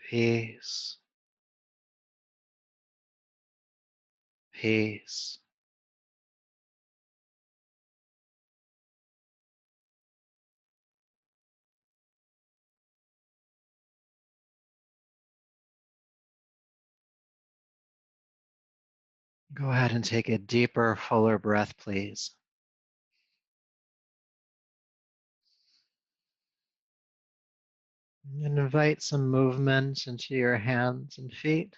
peace, peace. Go ahead and take a deeper, fuller breath, please. And invite some movement into your hands and feet,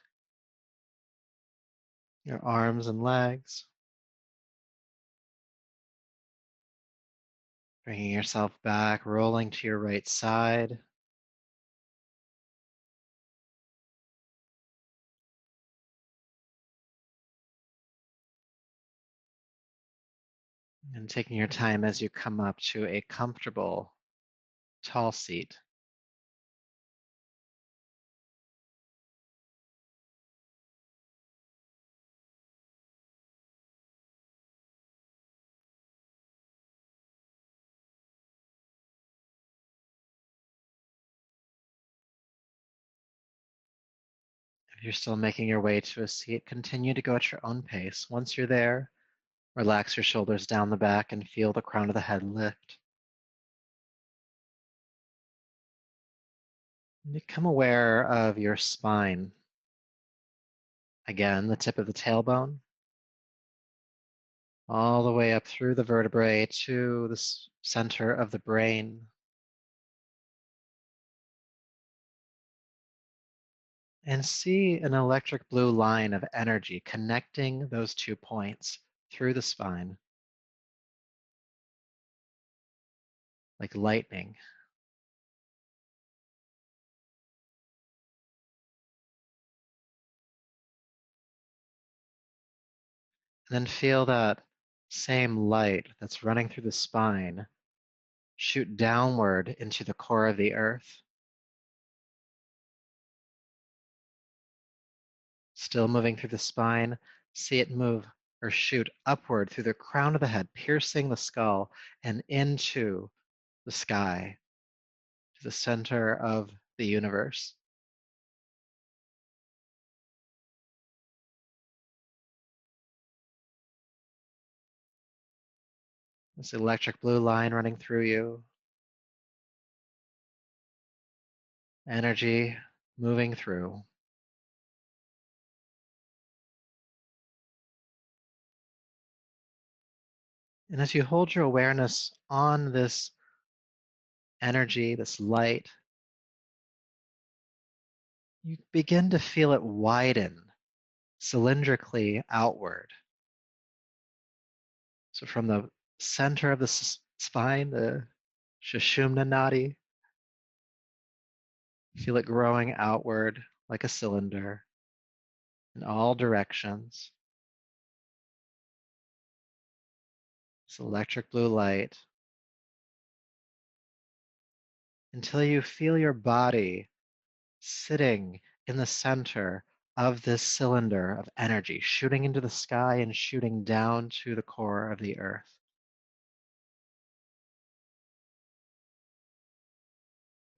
your arms and legs. Bringing yourself back, rolling to your right side. And taking your time as you come up to a comfortable, tall seat. If you're still making your way to a seat, continue to go at your own pace. Once you're there, relax your shoulders down the back and feel the crown of the head lift. Become aware of your spine. Again, the tip of the tailbone, all the way up through the vertebrae to the center of the brain. And see an electric blue line of energy connecting those 2 points through the spine, like lightning. And then feel that same light that's running through the spine shoot downward into the core of the earth. Still moving through the spine, see it move or shoot upward through the crown of the head, piercing the skull and into the sky, to the center of the universe. This electric blue line running through you, energy moving through. And as you hold your awareness on this energy, this light, you begin to feel it widen cylindrically outward. So from the center of the spine, the Sushumna Nadi, feel it growing outward like a cylinder in all directions. This electric blue light until you feel your body sitting in the center of this cylinder of energy, shooting into the sky and shooting down to the core of the earth.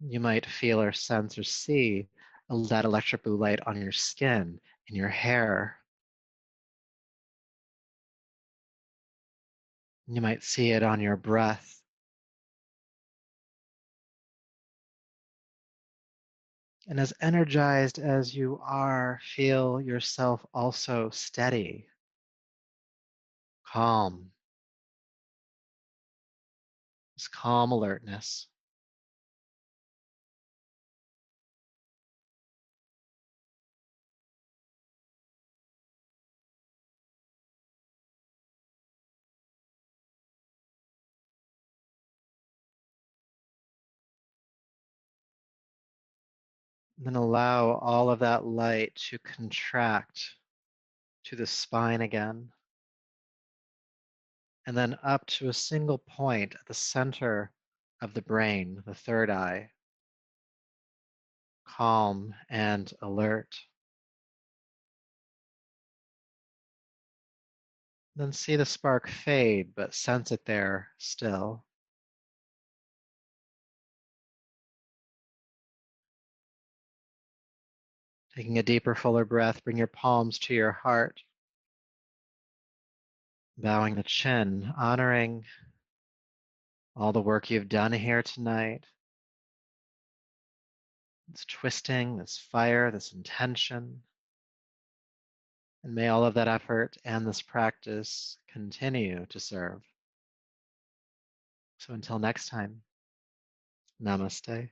You might feel or sense or see that electric blue light on your skin, in your hair. You might see it on your breath. And as energized as you are, feel yourself also steady, calm, this calm alertness. Then allow all of that light to contract to the spine again, and then up to a single point at the center of the brain, the third eye, calm and alert. Then see the spark fade, but sense it there still. Taking a deeper, fuller breath, bring your palms to your heart, bowing the chin, honoring all the work you've done here tonight. This twisting, this fire, this intention. And may all of that effort and this practice continue to serve. So until next time, namaste.